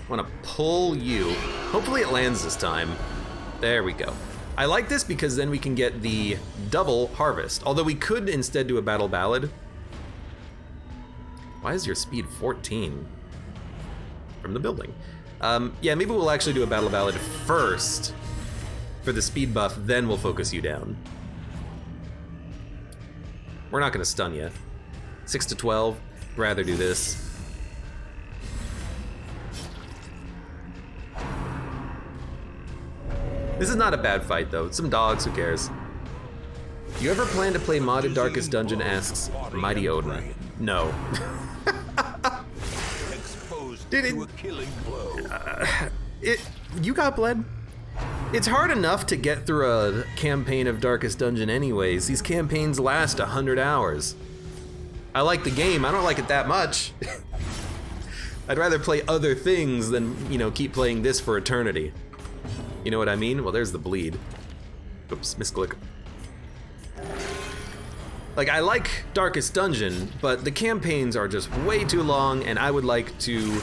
I want to pull you. Hopefully it lands this time. There we go. I like this because then we can get the double harvest, although we could instead do a battle ballad. Why is your speed 14? From the building. Yeah, maybe we'll actually do a battle ballad first for the speed buff, then we'll focus you down. We're not gonna stun you. 6 to 12, rather do this. This is not a bad fight though, it's some dogs, who cares? You ever plan to play modded Darkest Dungeon, asks Mighty Odin. No. Dude, you got bled. It's hard enough to get through a campaign of Darkest Dungeon anyways. These campaigns last 100 hours. I like the game, I don't like it that much. I'd rather play other things than, you know, keep playing this for eternity. You know what I mean? Well, there's the bleed. Oops, misclick. Like, I like Darkest Dungeon, but the campaigns are just way too long, and I would like to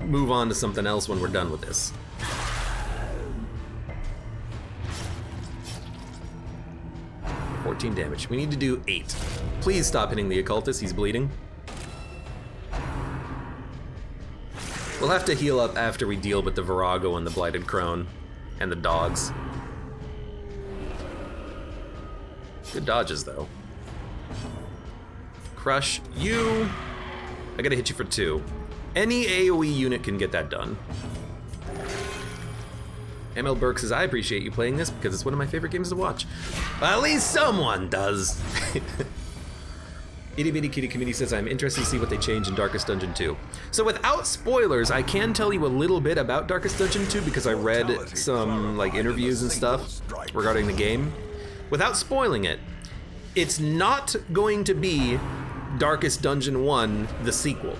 move on to something else when we're done with this. $14 damage. We need to do 8. Please stop hitting the occultist, he's bleeding. We'll have to heal up after we deal with the Virago and the Blighted Crone and the dogs. Good dodges, though. Crush you. I gotta hit you for 2. Any AoE unit can get that done. ML Burke says, I appreciate you playing this because it's one of my favorite games to watch. Well, at least someone does. Itty Bitty Kitty Committee says, I'm interested to see what they change in Darkest Dungeon 2. So without spoilers, I can tell you a little bit about Darkest Dungeon 2 because I read some like interviews and stuff regarding the game. Without spoiling it, it's not going to be Darkest Dungeon 1, the sequel.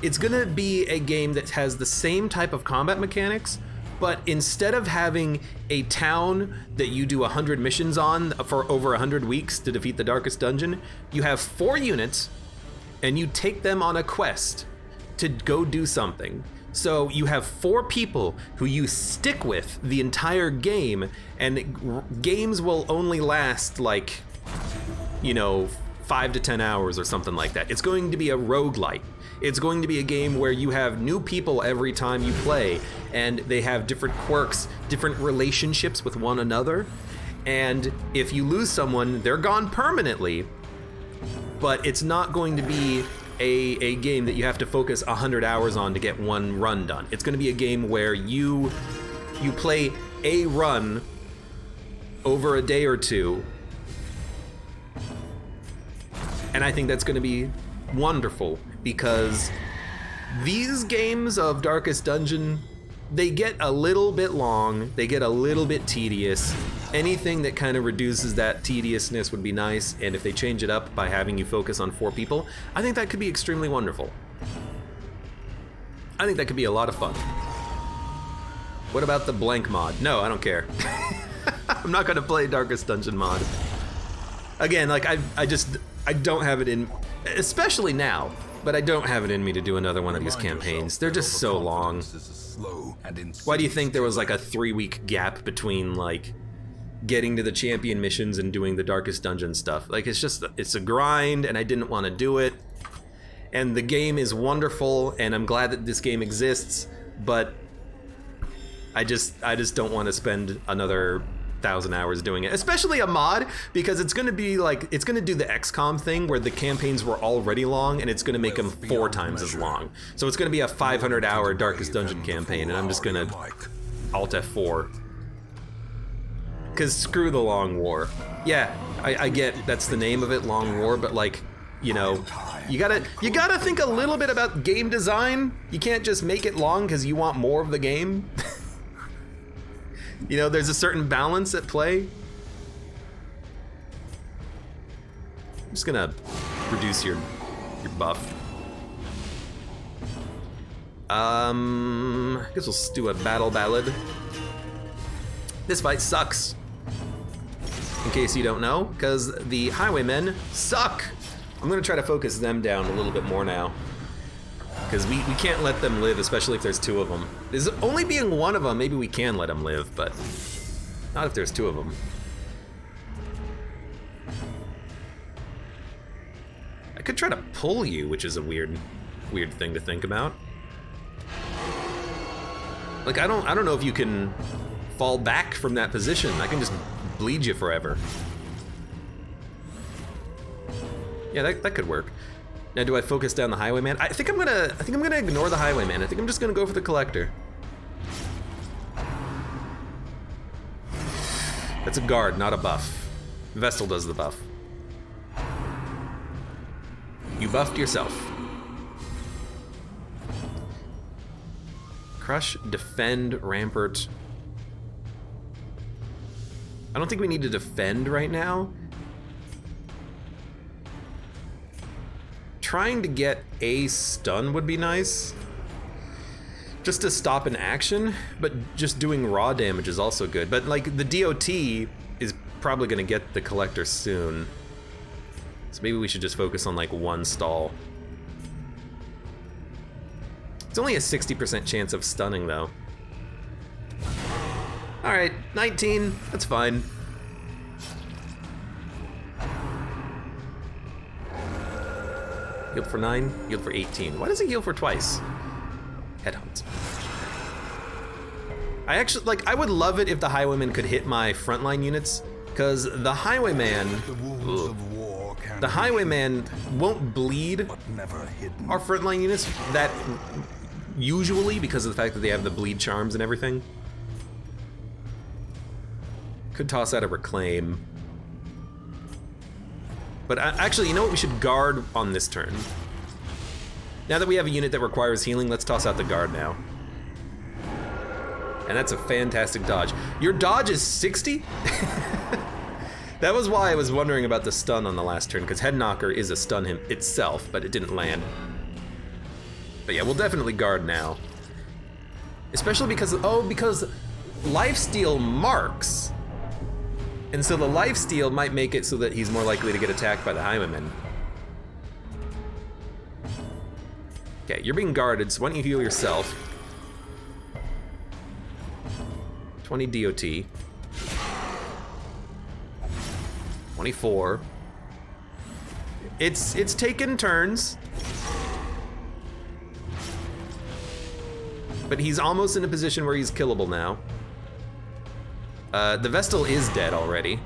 It's gonna be a game that has the same type of combat mechanics, but instead of having a town that you do 100 missions on for over 100 weeks to defeat the Darkest Dungeon, you have 4 units and you take them on a quest to go do something. So you have 4 people who you stick with the entire game, and games will only last like, you know, 5 to 10 hours or something like that. It's going to be a roguelite. It's going to be a game where you have new people every time you play, and they have different quirks, different relationships with one another. And if you lose someone, they're gone permanently, but it's not going to be a game that you have to focus 100 hours on to get one run done. It's going to be a game where you play a run over a day or two, and I think that's going to be wonderful because these games of Darkest Dungeon, they get a little bit long, they get a little bit tedious. Anything that kind of reduces that tediousness would be nice, and if they change it up by having you focus on 4 people, I think that could be extremely wonderful. I think that could be a lot of fun. What about the blank mod? No, I don't care. I'm not gonna play Darkest Dungeon mod. Again, like I don't have it in, especially now, but I don't have it in me to do another one of these campaigns. They're just so long. Why do you think there was like a 3-week gap between like getting to the champion missions and doing the Darkest Dungeon stuff? Like, it's a grind, and I didn't want to do it. And the game is wonderful, and I'm glad that this game exists, but I just don't want to spend another 1,000 hours doing it, especially a mod, because it's going to be like, it's going to do the XCOM thing where the campaigns were already long, and it's going to make them 4 times as long. So it's going to be a 500-hour Darkest Dungeon campaign, and I'm just going to Alt F4. Because screw the Long War. Yeah, I get that's the name of it, Long War, but like, you know, you gotta think a little bit about game design. You can't just make it long because you want more of the game. You know, there's a certain balance at play. I'm just gonna reduce your buff. I guess we'll do a battle ballad. This fight sucks. In case you don't know, because the highwaymen suck. I'm gonna try to focus them down a little bit more now. Because we can't let them live, especially if there's 2 of them. There's only being 1 of them, maybe we can let them live, but not if there's 2 of them. I could try to pull you, which is a weird thing to think about. Like, I don't know if you can fall back from that position. I can just bleed you forever. Yeah, that could work. Now, do I focus down the highwayman? I think I'm gonna ignore the highwayman. I think I'm just gonna go for the collector. That's a guard, not a buff. Vestal does the buff. You buffed yourself. Crush, defend, rampart. I don't think we need to defend right now. trying to get a stun would be nice. Just to stop an action, but just doing raw damage is also good. But like the DOT is probably gonna get the collector soon. So maybe we should just focus on like one stall. It's only a 60% chance of stunning though. All right, 19, that's fine. Healed for 9, healed for 18. Why does it heal for twice? Headhunt. I actually, like, I would love it if the Highwayman could hit my frontline units, because the Highwayman, the Highwayman won't bleed our frontline units that usually because of the fact that they have the bleed charms and everything. Could toss out a reclaim. But actually, you know what? We should guard on this turn. Now that we have a unit that requires healing, let's toss out the guard now. And that's a fantastic dodge. Your dodge is 60? That was why I was wondering about the stun on the last turn, because Head Knocker is a stun him itself, but it didn't land. But yeah, we'll definitely guard now. Especially because, because lifesteal marks. And so the lifesteal might make it so that he's more likely to get attacked by the Highwayman. Okay, you're being guarded, so why don't you heal yourself? 20 DOT. 24. It's taken turns. But he's almost in a position where he's killable now. The Vestal is dead already.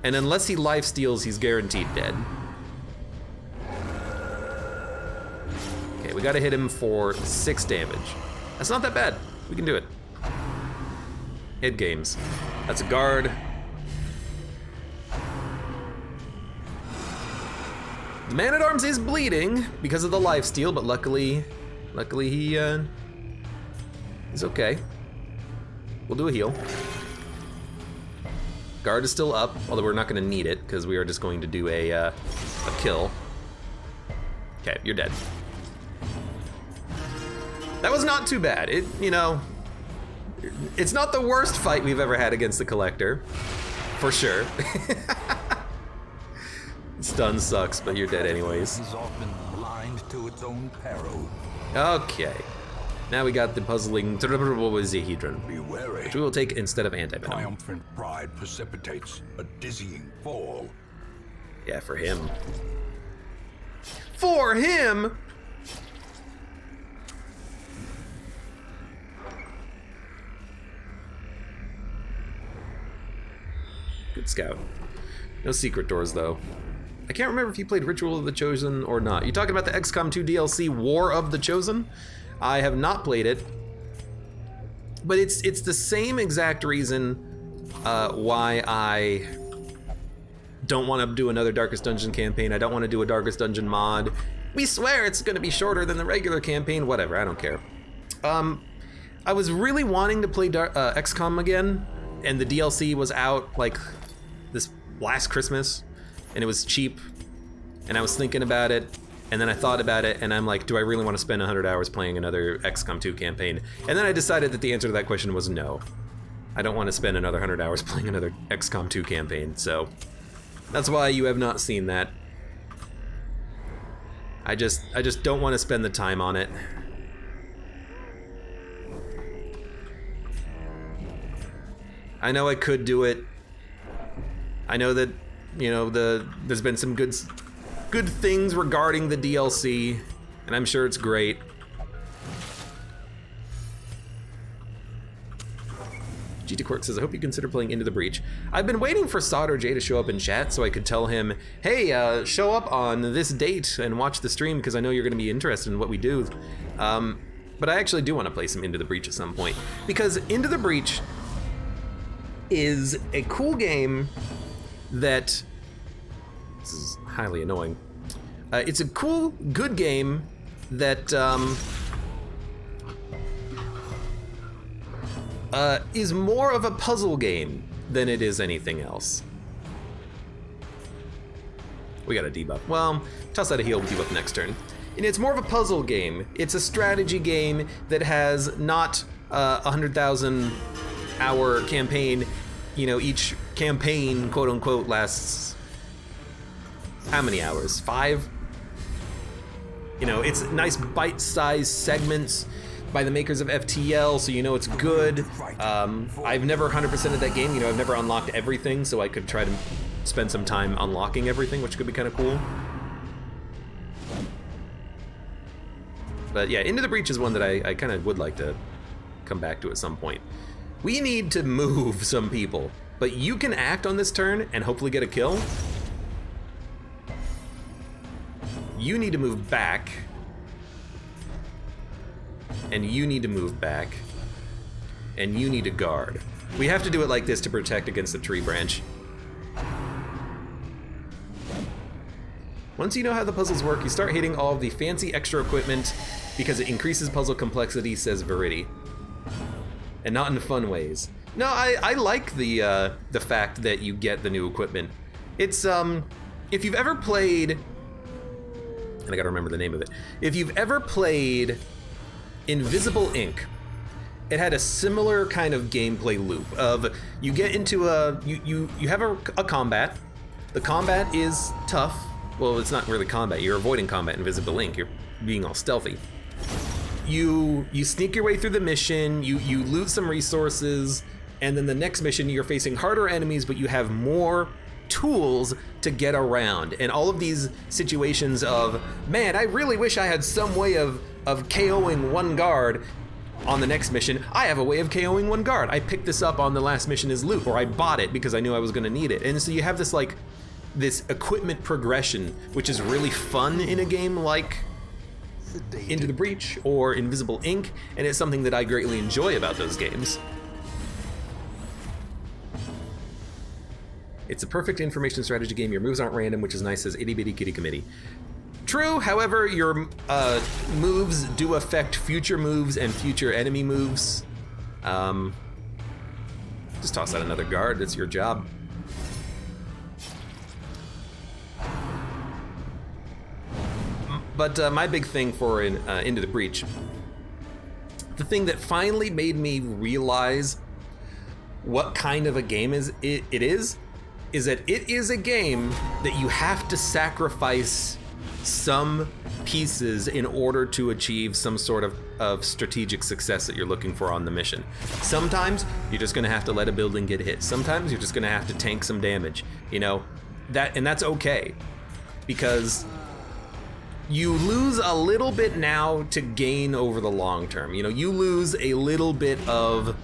And unless he lifesteals, he's guaranteed dead. Okay, we gotta hit him for 6 damage. That's not that bad. We can do it. Hit games. That's a guard. The Man-at-Arms is bleeding because of the lifesteal, but luckily he's okay. We'll do a heal. Guard is still up, although we're not gonna need it because we are just going to do a kill. Okay, you're dead. That was not too bad. It's not the worst fight we've ever had against the Collector, for sure. Stun sucks, but you're dead anyways. Is often blind to its own peril. Okay. Now we got the puzzling Zehedron, Be wary. which we will take instead of anti-venom. Triumphant pride precipitates a dizzying fall. Yeah, for him. For him! Good scout. No secret doors, though. I can't remember if you played Ritual of the Chosen or not. You talking about the XCOM 2 DLC, War of the Chosen? I have not played it, but it's the same exact reason why I don't want to do another Darkest Dungeon campaign. I don't want to do a Darkest Dungeon mod. We swear it's going to be shorter than the regular campaign. Whatever, I don't care. I was really wanting to play XCOM again, and the DLC was out like this last Christmas, and it was cheap, and I was thinking about it. And then I thought about it, and I'm like, do I really want to spend 100 hours playing another XCOM 2 campaign? And then I decided that the answer to that question was no. I don't want to spend another 100 hours playing another XCOM 2 campaign, so that's why you have not seen that. I just don't want to spend the time on it. I know I could do it. I know that, there's been some good things regarding the DLC, and I'm sure it's great. GT Quirk says, I hope you consider playing Into the Breach. I've been waiting for Sod or Jay to show up in chat so I could tell him, hey, show up on this date and watch the stream because I know you're going to be interested in what we do. But I actually do want to play some Into the Breach at some point, because Into the Breach is a cool game that... This is highly annoying. It's a cool, good game that is more of a puzzle game than it is anything else. We got a debuff. Well, toss out a heal, debuff next turn. And it's more of a puzzle game. It's a strategy game that has not 100,000 hour campaign. You know, each campaign, quote unquote, lasts how many hours? 5? You know, it's nice bite-sized segments by the makers of FTL, so you know it's good. I've never 100%ed that game. You know, I've never unlocked everything, so I could try to spend some time unlocking everything, which could be kind of cool. But yeah, Into the Breach is one that I kind of would like to come back to at some point. We need to move some people, but you can act on this turn and hopefully get a kill. You need to move back. And you need to move back. And you need to guard. We have to do it like this to protect against the tree branch. Once you know how the puzzles work, you start hitting all of the fancy extra equipment because it increases puzzle complexity, says Verity. And not in fun ways. No, I like the fact that you get the new equipment. It's, if you've ever played, and I gotta remember the name of it. If you've ever played Invisible Ink, it had a similar kind of gameplay loop of you get into you have a combat. The combat is tough. Well, it's not really combat. You're avoiding combat in Invisible Ink. You're being all stealthy. You sneak your way through the mission, you loot some resources, and then the next mission you're facing harder enemies, but you have more tools to get around. And all of these situations of, man, I really wish I had some way of KOing one guard. On the next mission, I have a way of KOing one guard. I picked this up on the last mission as loot, or I bought it because I knew I was gonna need it. And so you have this like, this equipment progression, which is really fun in a game like Into the Breach or Invisible Ink, and it's something that I greatly enjoy about those games. It's a perfect information strategy game. Your moves aren't random, which is nice, says Itty Bitty Kitty Committee. True, however, your moves do affect future moves and future enemy moves. Just toss out another guard, that's your job. But my big thing for Into the Breach, the thing that finally made me realize what kind of a game it is that it is a game that you have to sacrifice some pieces in order to achieve some sort of strategic success that you're looking for on the mission. Sometimes you're just gonna have to let a building get hit. Sometimes you're just gonna have to tank some damage, you know, and that's okay, because you lose a little bit now to gain over the long term. You know, you lose a little bit of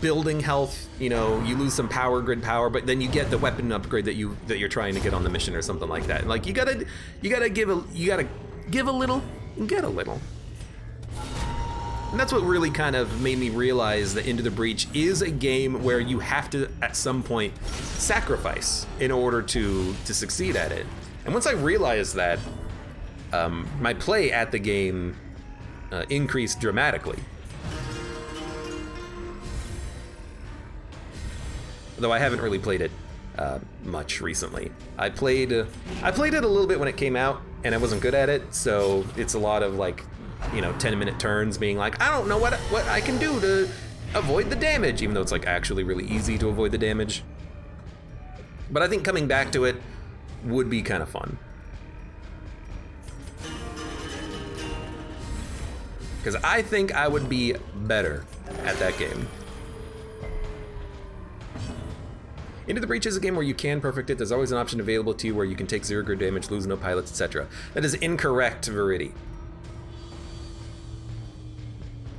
building health, you know, you lose some power grid power, but then you get the weapon upgrade that you're trying to get on the mission or something like that. Like you gotta give a little and get a little. And that's what really kind of made me realize that Into the Breach is a game where you have to at some point sacrifice in order to succeed at it. And once I realized that, my play at the game increased dramatically. Though I haven't really played it much recently. I played it a little bit when it came out, and I wasn't good at it, so it's a lot of like, you know, 10-minute turns being like, I don't know what I can do to avoid the damage, even though it's like actually really easy to avoid the damage. But I think coming back to it would be kind of fun. Because I think I would be better at that game. Into the Breach is a game where you can perfect it. There's always an option available to you where you can take 0 grid damage, lose no pilots, etc. That is incorrect, Verity.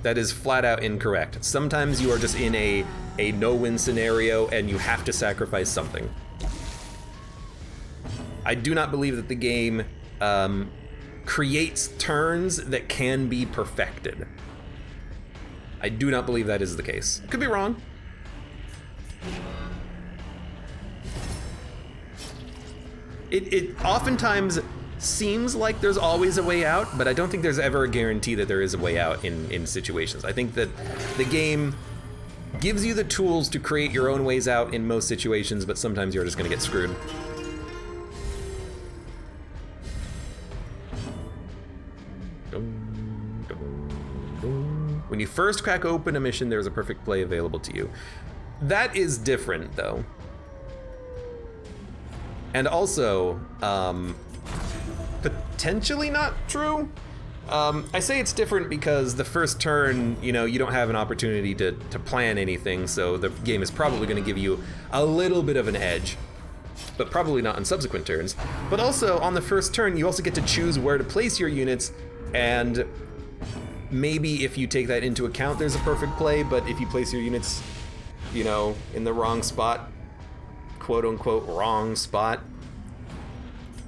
That is flat out incorrect. Sometimes you are just in a no-win scenario and you have to sacrifice something. I do not believe that the game creates turns that can be perfected. I do not believe that is the case. Could be wrong. It oftentimes seems like there's always a way out, but I don't think there's ever a guarantee that there is a way out in situations. I think that the game gives you the tools to create your own ways out in most situations, but sometimes you're just gonna get screwed. When you first crack open a mission, there's a perfect play available to you. That is different, though. And also, potentially not true. I say it's different because the first turn, you know, you don't have an opportunity to plan anything, so the game is probably going to give you a little bit of an edge, but probably not on subsequent turns. But also, on the first turn, you also get to choose where to place your units, and maybe if you take that into account, there's a perfect play, but if you place your units, you know, in the wrong spot, quote-unquote wrong spot,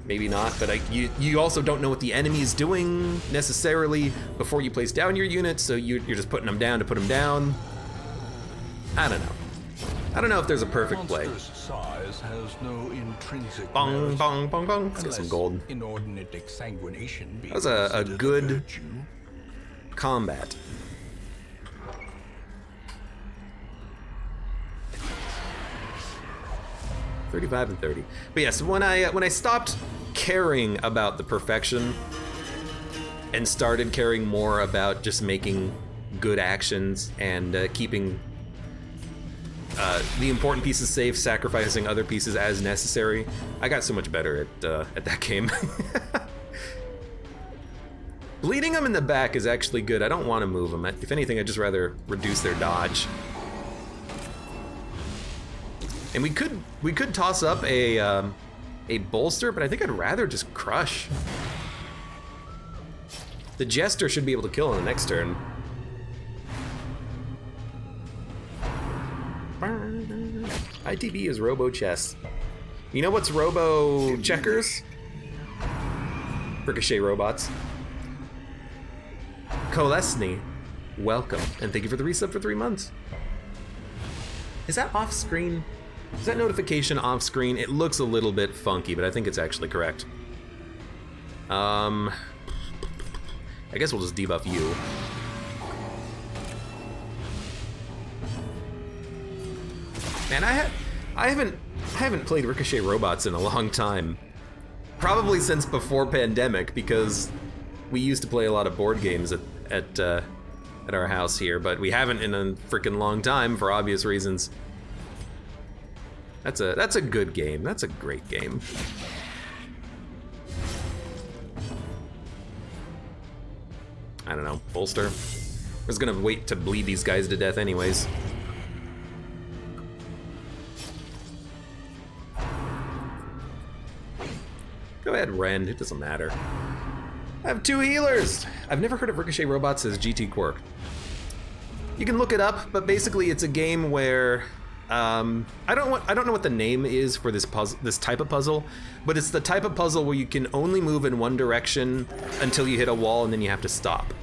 maybe not, but you also don't know what the enemy is doing necessarily before you place down your units, so you're just putting them down to put them down. I don't know. I don't know if there's a perfect play. Size has no intrinsic Bong, merit, bong, bong, bong. Let's get some unless gold. Inordinate exsanguination be That was a considered good virtue. combat. $35 and $30. But yes, when I stopped caring about the perfection and started caring more about just making good actions and keeping the important pieces safe, sacrificing other pieces as necessary, I got so much better at that game. Bleeding them in the back is actually good. I don't want to move them. If anything, I'd just rather reduce their dodge. And we could toss up a bolster, but I think I'd rather just crush. The Jester should be able to kill on the next turn. ITB is Robo Chess. You know what's Robo Checkers? Ricochet robots. Kolesny, welcome, and thank you for the resub for 3 months. Is that off screen? Is that notification off screen? It looks a little bit funky, but I think it's actually correct. I guess we'll just debuff you. Man, I haven't played Ricochet robots in a long time. Probably since before pandemic, because we used to play a lot of board games at our house here, but we haven't in a freaking long time for obvious reasons. That's a good game. That's a great game. I don't know, bolster. I was gonna wait to bleed these guys to death anyways. Go ahead, Ren, it doesn't matter. I have 2 healers! I've never heard of Ricochet robots as GT Quirk. You can look it up, but basically it's a game where I don't know what the name is for this puzzle, this type of puzzle, but it's the type of puzzle where you can only move in one direction until you hit a wall and then you have to stop.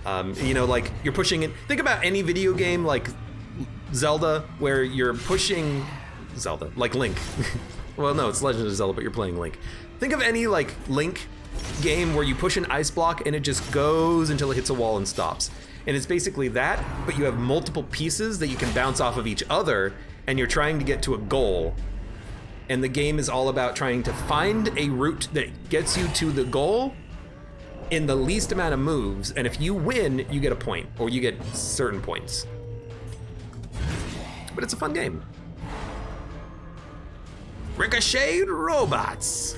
You know, like you're pushing it. Think about any video game like Zelda, where you're pushing Zelda, like Link. Well, no, it's Legend of Zelda, but you're playing Link. Think of any like Link game where you push an ice block and it just goes until it hits a wall and stops. And it's basically that, but you have multiple pieces that you can bounce off of each other, and you're trying to get to a goal. And the game is all about trying to find a route that gets you to the goal in the least amount of moves, and if you win, you get a point, or you get certain points. But it's a fun game. Ricochet robots.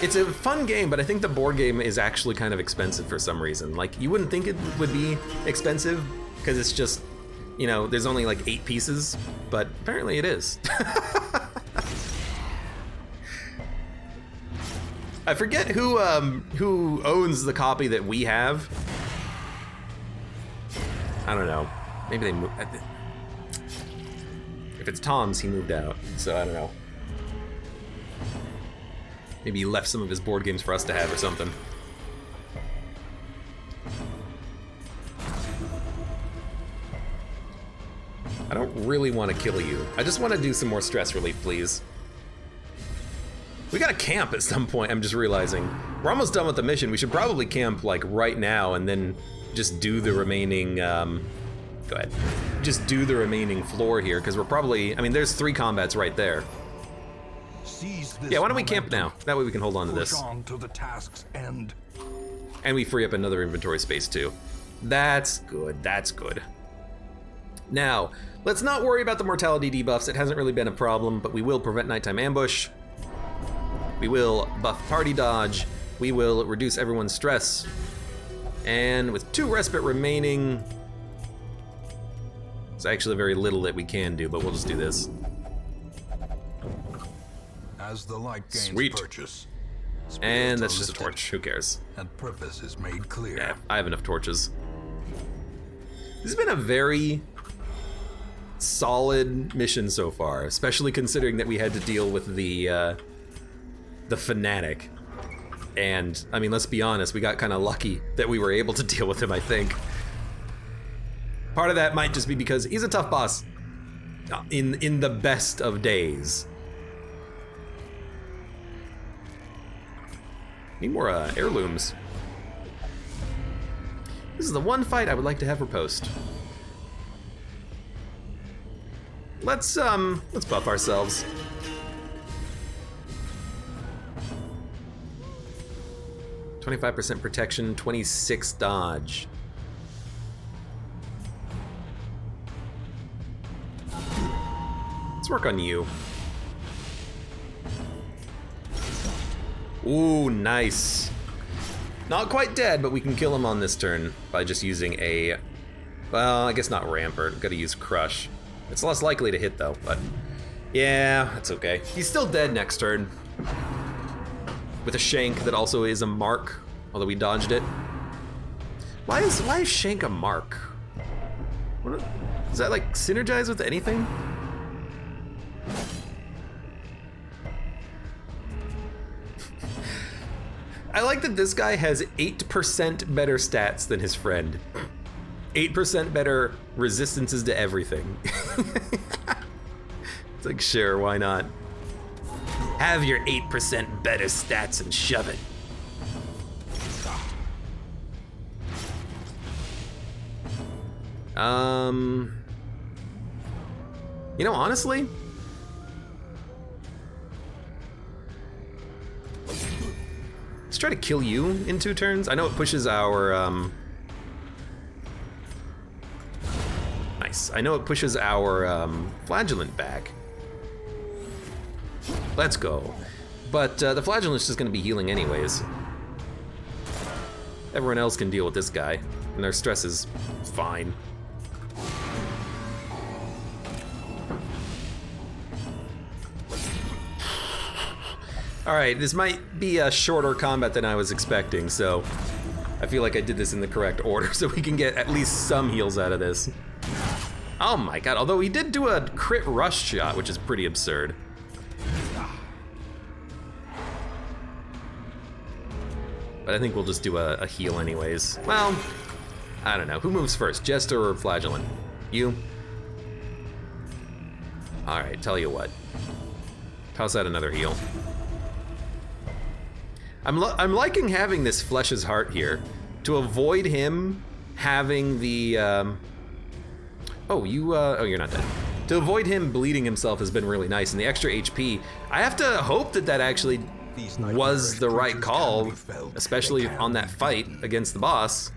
It's a fun game, but I think the board game is actually kind of expensive for some reason. Like, you wouldn't think it would be expensive, because it's just, you know, there's only like 8 pieces, but apparently it is. I forget who owns the copy that we have. I don't know. Maybe they moved. If it's Tom's, he moved out, so I don't know. Maybe he left some of his board games for us to have or something. I don't really want to kill you. I just want to do some more stress relief, please. We gotta camp at some point, I'm just realizing. We're almost done with the mission. We should probably camp like right now and then just do the remaining, go ahead. just do the remaining floor here, because we're probably, I mean, there's 3 combats right there. Yeah, why don't we camp now? That way we can hold on to this. On to the task's end. And we free up another inventory space too. That's good, that's good. Now, let's not worry about the mortality debuffs. It hasn't really been a problem, but we will prevent nighttime ambush. We will buff party dodge. We will reduce everyone's stress. And with 2 respite remaining, it's actually very little that we can do, but we'll just do this. As the light gains Sweet. purchase, And that's spirits just a are torch, who cares? and purpose is made clear. Yeah, I have enough torches. This has been a very solid mission so far, especially considering that we had to deal with the Fanatic. And, I mean, let's be honest, we got kind of lucky that we were able to deal with him, I think. Part of that might just be because he's a tough boss in the best of days. Need more heirlooms. This is the one fight I would like to have riposte. Let's buff ourselves. "25% protection, 26 dodge." Let's work on you. Ooh, nice. Not quite dead, but we can kill him on this turn by just using a, well, I guess not Rampart. Gotta use Crush. It's less likely to hit though, but yeah, that's okay. He's still dead next turn. With a Shank that also is a mark, although we dodged it. Why is Shank a mark? Does that like synergize with anything? I like that this guy has 8% better stats than his friend. 8% better resistances to everything. It's like, sure, why not? Have your 8% better stats and shove it. You know, honestly, let's try to kill you in 2 turns. I know it pushes our, nice. I know it pushes our, flagellant back. Let's go. But, the flagellant's just gonna be healing anyways. Everyone else can deal with this guy, and their stress is fine. Alright, this might be a shorter combat than I was expecting, so I feel like I did this in the correct order so we can get at least some heals out of this. Oh my god, although he did do a crit rush shot, which is pretty absurd. But I think we'll just do a heal anyways. Well, I don't know. Who moves first, Jester or Flagellant? You? Alright, tell you what. Toss out another heal. I'm liking having this Flesh's Heart here to avoid him having the, oh, you're not dead. To avoid him bleeding himself has been really nice, and the extra HP, I have to hope that that actually was the right call, especially on that fight against the boss.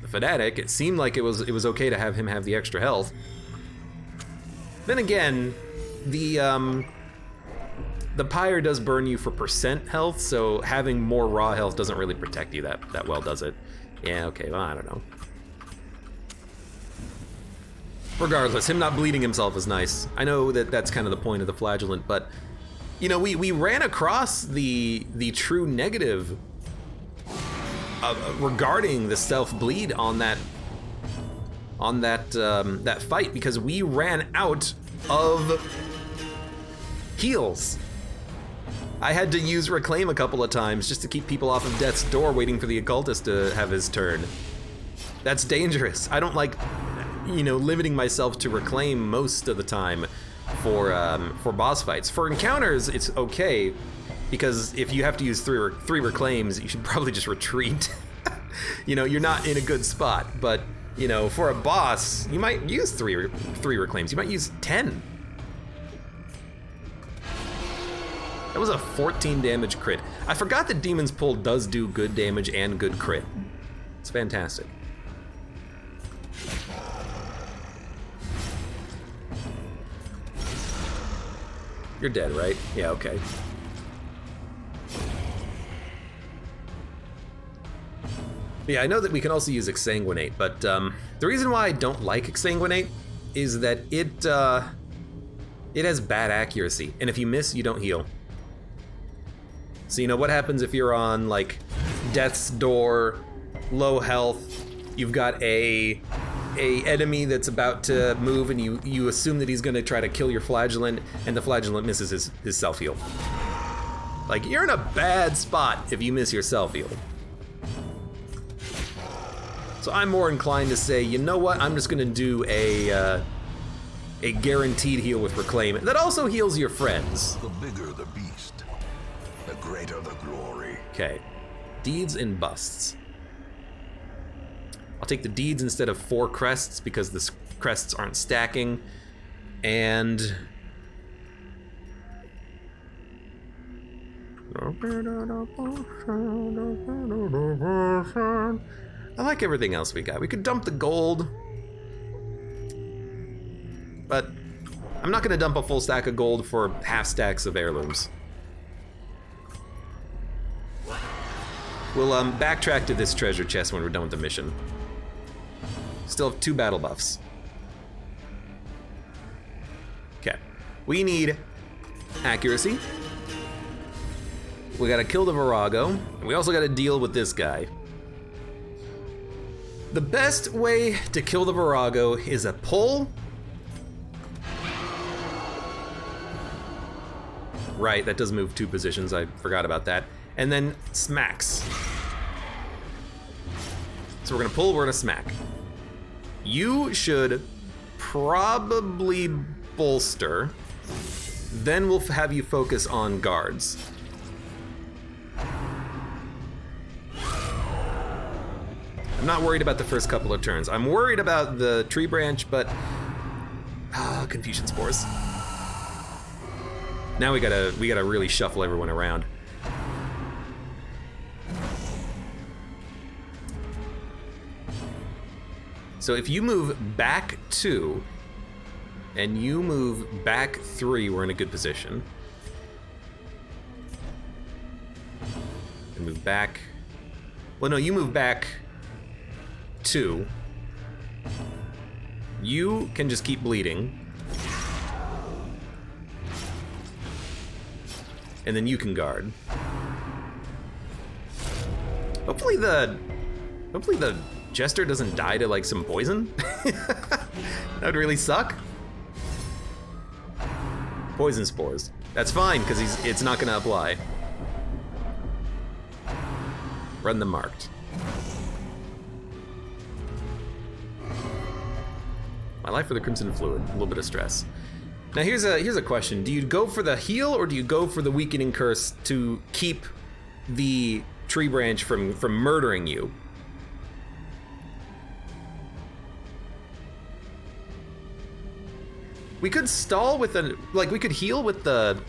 The Fanatic, it seemed like it was okay to have him have the extra health. Then again, the pyre does burn you for % health, so having more raw health doesn't really protect you that well, does it? Yeah, okay, well, I don't know. Regardless, him not bleeding himself is nice. I know that that's kind of the point of the flagellant, but you know, we ran across the true negative regarding the stealth bleed on that fight because we ran out of heals. I had to use Reclaim a couple of times just to keep people off of death's door waiting for the occultist to have his turn. That's dangerous. I don't like, you know, limiting myself to Reclaim most of the time for boss fights. For encounters, it's okay, because if you have to use three Reclaims, you should probably just retreat. You know, you're not in a good spot, but You know, for a boss, you might use three reclaims. You might use 10. That was a 14 damage crit. I forgot that Demon's Pull does do good damage and good crit. It's fantastic. You're dead, right? Yeah, okay. Yeah, I know that we can also use Exsanguinate, but the reason why I don't like Exsanguinate is that it has bad accuracy, and if you miss, you don't heal. So you know what happens if you're on like Death's Door, low health, you've got a enemy that's about to move, and you assume that he's gonna try to kill your Flagellant, and the Flagellant misses his self-heal. Like, you're in a bad spot if you miss your self-heal. So I'm more inclined to say, you know what, I'm just gonna do a guaranteed heal with Reclaim that also heals your friends. The bigger the beast, the greater the glory. Okay, deeds and busts. I'll take the deeds instead of 4 crests because the crests aren't stacking, and I like everything else we got. We could dump the gold, but I'm not gonna dump a full stack of gold for half stacks of heirlooms. We'll backtrack to this treasure chest when we're done with the mission. Still have 2 battle buffs. Okay, we need accuracy. We gotta kill the Virago, and we also gotta deal with this guy. The best way to kill the Virago is a pull. Right, that does move 2 positions, I forgot about that. And then smacks. So we're gonna pull, we're gonna smack. You should probably bolster, then we'll have you focus on guards. I'm not worried about the first couple of turns. I'm worried about the tree branch, but confusion spores. Now we gotta really shuffle everyone around. So if you move back 2 and you move back 3, we're in a good position. And move back. Well, no, you move back 2. You can just keep bleeding. And then you can guard. Hopefully the Jester doesn't die to like some poison. That would really suck. Poison spores. That's fine, because it's not gonna apply. Run them marked. My life for the Crimson Fluid, a little bit of stress. Now here's a question. Do you go for the heal or do you go for the weakening curse to keep the tree branch from murdering you? We could stall with we could heal with the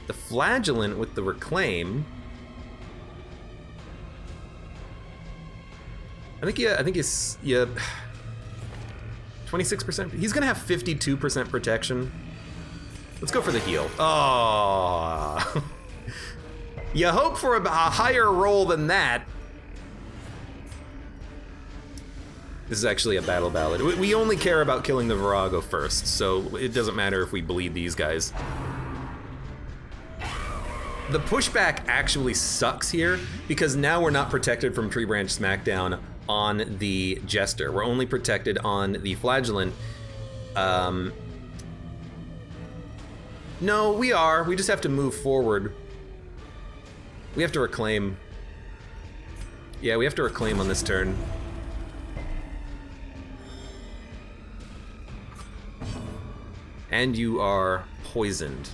Flagellant with the Reclaim. I think it's 26%. He's gonna have 52% protection. Let's go for the heal. Oh, you hope for a higher roll than that. This is actually a battle ballad. We only care about killing the Virago first, so it doesn't matter if we bleed these guys. The pushback actually sucks here because now we're not protected from Tree Branch Smackdown on the Jester. We're only protected on the Flagellant. No, we are. We just have to move forward. We have to reclaim. Yeah, we have to reclaim on this turn. And you are poisoned.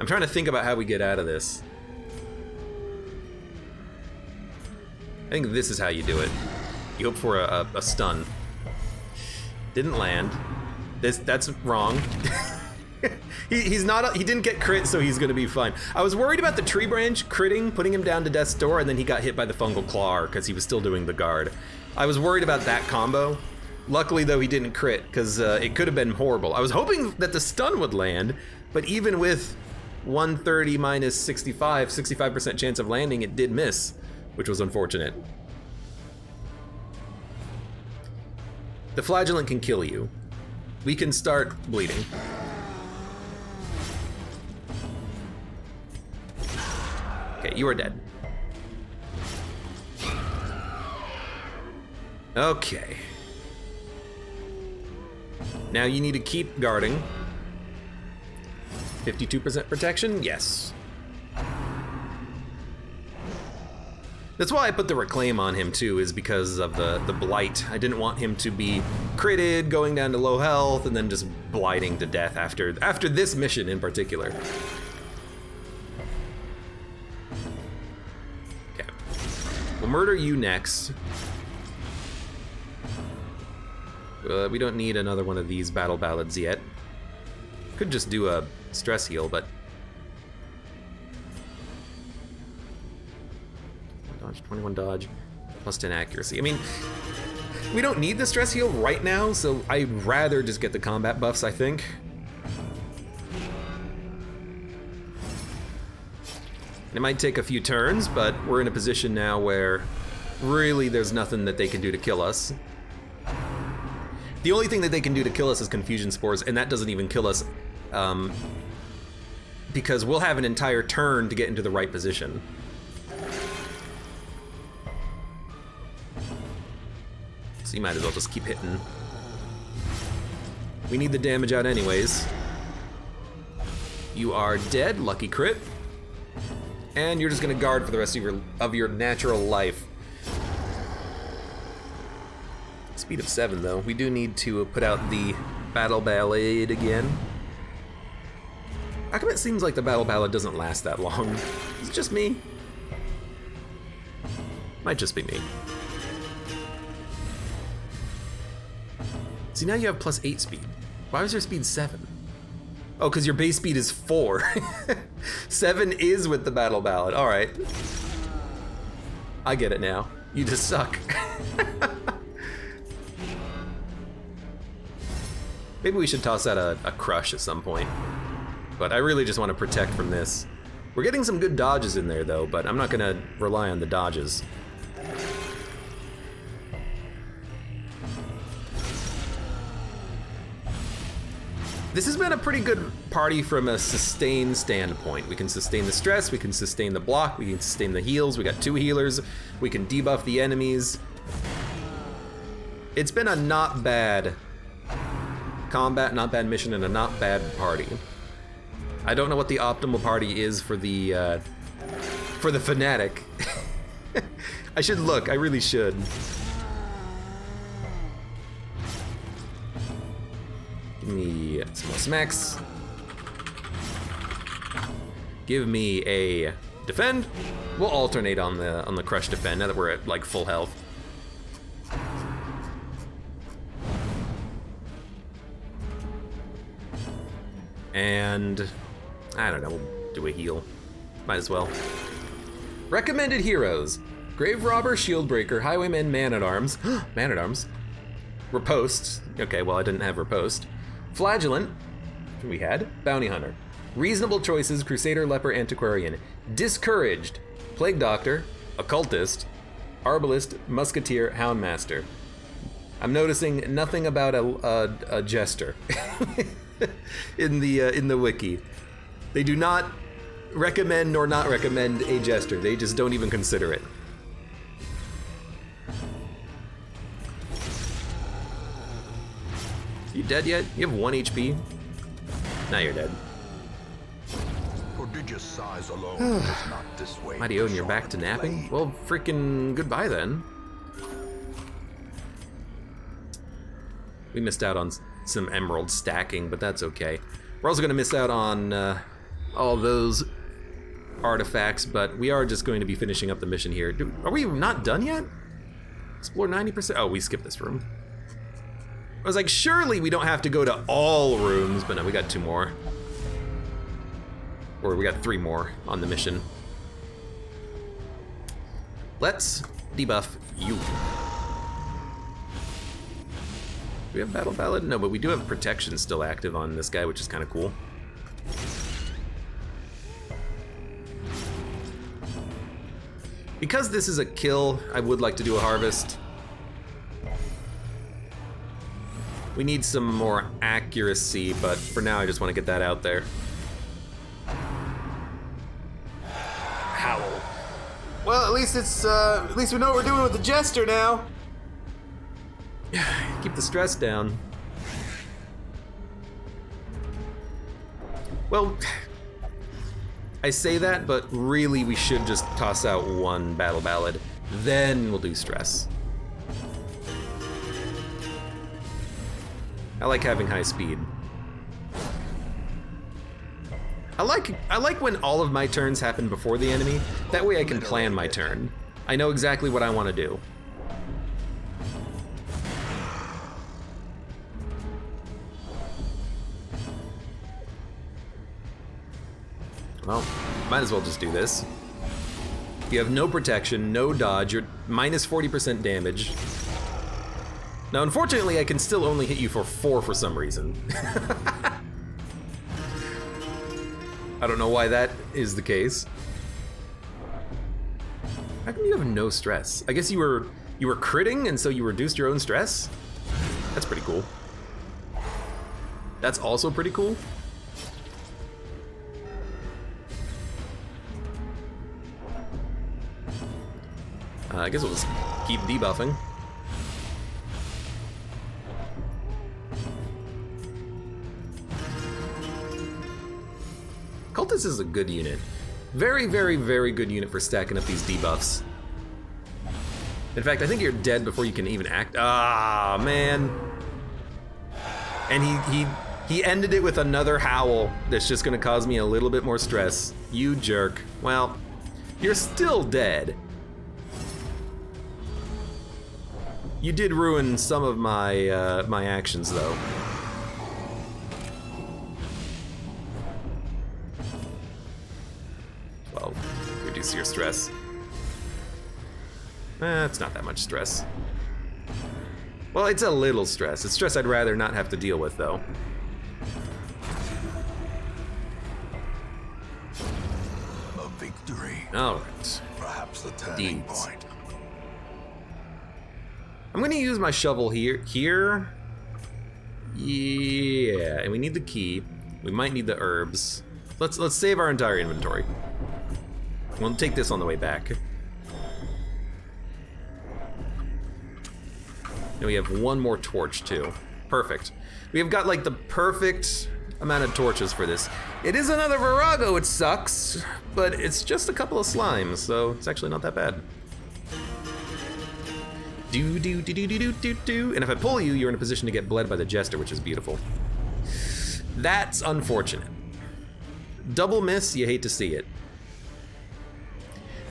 I'm trying to think about how we get out of this. I think this is how you do it. You hope for a stun. Didn't land. That's wrong. He's not. He didn't get crit, so he's gonna be fine. I was worried about the tree branch critting, putting him down to death's door, and then he got hit by the fungal claw because he was still doing the guard. I was worried about that combo. Luckily, though, he didn't crit because it could have been horrible. I was hoping that the stun would land, but even with 130 minus 65% chance of landing, it did miss, which was unfortunate. The flagellant can kill you. We can start bleeding. Okay, you are dead. Okay. Now you need to keep guarding. 52% protection? Yes. That's why I put the reclaim on him too, is because of the blight. I didn't want him to be critted, going down to low health, and then just blighting to death after this mission in particular. Okay. We'll murder you next. We don't need another one of these battle ballads yet. Could just do a stress heal, but... Dodge, 21 dodge, plus 10 accuracy. I mean, we don't need the stress heal right now, so I'd rather just get the combat buffs, I think. It might take a few turns, but we're in a position now where really there's nothing that they can do to kill us. The only thing that they can do to kill us is confusion spores, and that doesn't even kill us because we'll have an entire turn to get into the right position. So you might as well just keep hitting. We need the damage out anyways. You are dead, lucky crit. And you're just gonna guard for the rest of your natural life. Speed of 7 though. We do need to put out the battle ballad again. How come it seems like the battle ballad doesn't last that long? Is it just me? Might just be me. See, now you have plus 8 speed. Why was your speed 7? Oh, because your base speed is 4. 7 is with the battle ballad. All right. I get it now. You just suck. Maybe we should toss out a crush at some point. But I really just want to protect from this. We're getting some good dodges in there though, but I'm not gonna rely on the dodges. This has been a pretty good party from a sustain standpoint. We can sustain the stress, we can sustain the block, we can sustain the heals, we got 2 healers, we can debuff the enemies. It's been a not bad combat, not bad mission, and a not bad party. I don't know what the optimal party is for the Fanatic. I should look, I really should. Give me some more smacks. Give me a defend. We'll alternate on the crush defend now that we're at like full health. And I don't know, we'll do a heal. Might as well. Recommended heroes: Grave Robber, Shieldbreaker, Highwayman, Man-at-Arms. Man-at-Arms. Riposte. Okay, well I didn't have Riposte. Flagellant. We had Bounty Hunter. Reasonable choices: Crusader, Leper, Antiquarian. Discouraged: Plague Doctor, Occultist, Arbalist, Musketeer, Houndmaster. I'm noticing nothing about a Jester in the wiki. They do not recommend nor not recommend a Jester. They just don't even consider it. You dead yet? You have 1 HP. Now you're dead. Prodigious size alone does not dissuade. Mighty Odin, you're back to napping? Well, freaking goodbye then. We missed out on some emerald stacking, but that's okay. We're also gonna miss out on all those artifacts, but we are just going to be finishing up the mission here. Are we not done yet? Explore 90%. Oh, we skipped this room. I was like, surely we don't have to go to all rooms, but no, we got 2 more. Or we got 3 more on the mission. Let's debuff you. Do we have Battle Ballad? No, but we do have Protection still active on this guy, which is kind of cool. Because this is a kill, I would like to do a Harvest. We need some more accuracy, but for now I just want to get that out there. Howl. Well, at least we know what we're doing with the Jester now. Keep the stress down. Well, I say that, but really we should just toss out 1 Battle Ballad. Then we'll do stress. I like having high speed. I like when all of my turns happen before the enemy. That way I can plan my turn. I know exactly what I want to do. Well, might as well just do this. You have no protection, no dodge, you're minus 40% damage. Now, unfortunately, I can still only hit you for 4 for some reason. I don't know why that is the case. How come you have no stress? I guess you were critting and so you reduced your own stress? That's pretty cool. That's also pretty cool. I guess we'll just keep debuffing. Cultist is a good unit. Very, very, very good unit for stacking up these debuffs. In fact, I think you're dead before you can even act. Ah, man. And he ended it with another howl that's just gonna cause me a little bit more stress. You jerk. Well, you're still dead. You did ruin some of my my actions, though. Well, reduce your stress. It's not that much stress. Well, it's a little stress. It's stress I'd rather not have to deal with, though. A victory. All right. Perhaps the turning Deeds. point. I'm gonna use my shovel here. Yeah, and we need the key. We might need the herbs. Let's save our entire inventory. We'll take this on the way back. And we have 1 more torch too. Perfect. We have got like the perfect amount of torches for this. It is another Virago, it sucks, but it's just a couple of slimes, so it's actually not that bad. And if I pull you, you're in a position to get bled by the Jester, which is beautiful. That's unfortunate. Double miss, you hate to see it.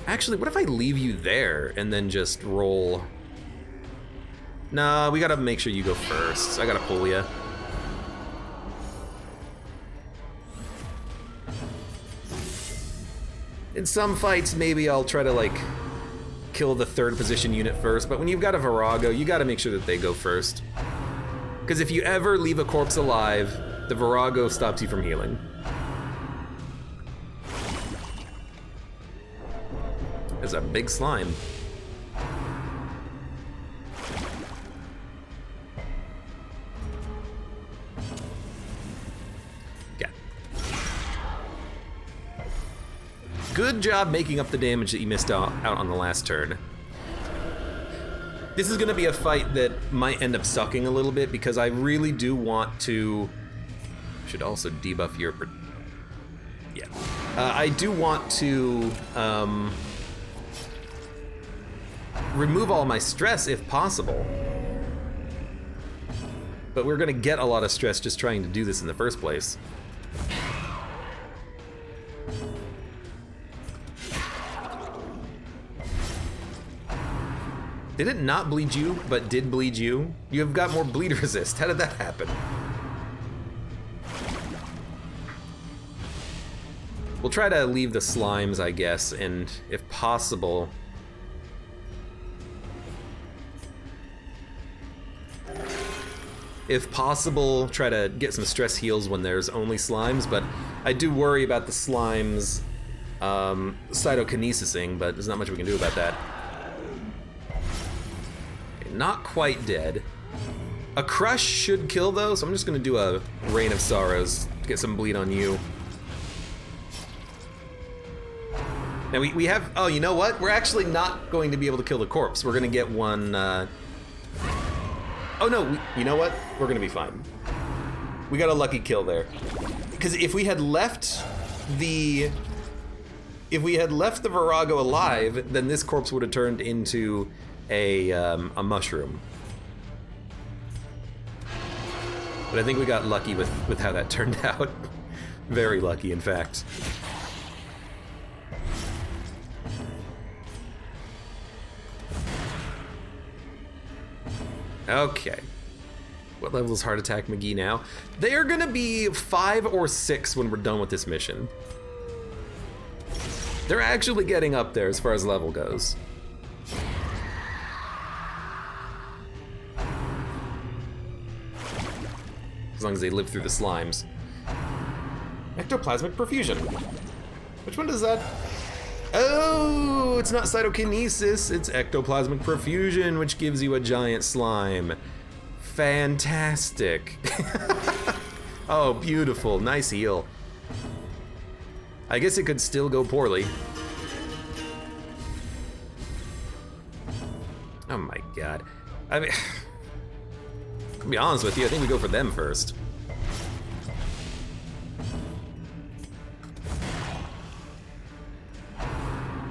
Actually, what if I leave you there and then just roll? Nah, we gotta make sure you go first. I gotta pull you. In some fights, maybe I'll try to like kill the 3rd position unit first, but when you've got a Virago, you gotta make sure that they go first. Because if you ever leave a corpse alive, the Virago stops you from healing. There's a big slime. Yeah. Good job making up the damage that you missed out on the last turn. This is gonna be a fight that might end up sucking a little bit because I really do want to... Should also debuff your... Yeah. I do want to remove all my stress if possible. But we're gonna get a lot of stress just trying to do this in the first place. Did it not bleed you, but did bleed you? You have got more bleed resist. How did that happen? We'll try to leave the slimes, I guess, and if possible... If possible, try to get some stress heals when there's only slimes, but I do worry about the slimes cytokinesising, but there's not much we can do about that. Okay, not quite dead. A crush should kill though, so I'm just gonna do a Rain of Sorrows to get some bleed on you. Now we have, oh, you know what? We're actually not going to be able to kill the corpse. We're gonna get one, oh no, you know what? We're gonna be fine. We got a lucky kill there. Because if we had left the Virago alive, then this corpse would have turned into a mushroom. But I think we got lucky with how that turned out. Very lucky, in fact. Okay. What level is Heart Attack McGee now? They are gonna be 5 or 6 when we're done with this mission. They're actually getting up there as far as level goes. As long as they live through the slimes. Ectoplasmic Perfusion. Which one does that? Oh, it's not cytokinesis, it's ectoplasmic perfusion, which gives you a giant slime. Fantastic. Oh, beautiful, nice heal. I guess it could still go poorly. Oh my god. I mean, to be honest with you, I think we go for them first.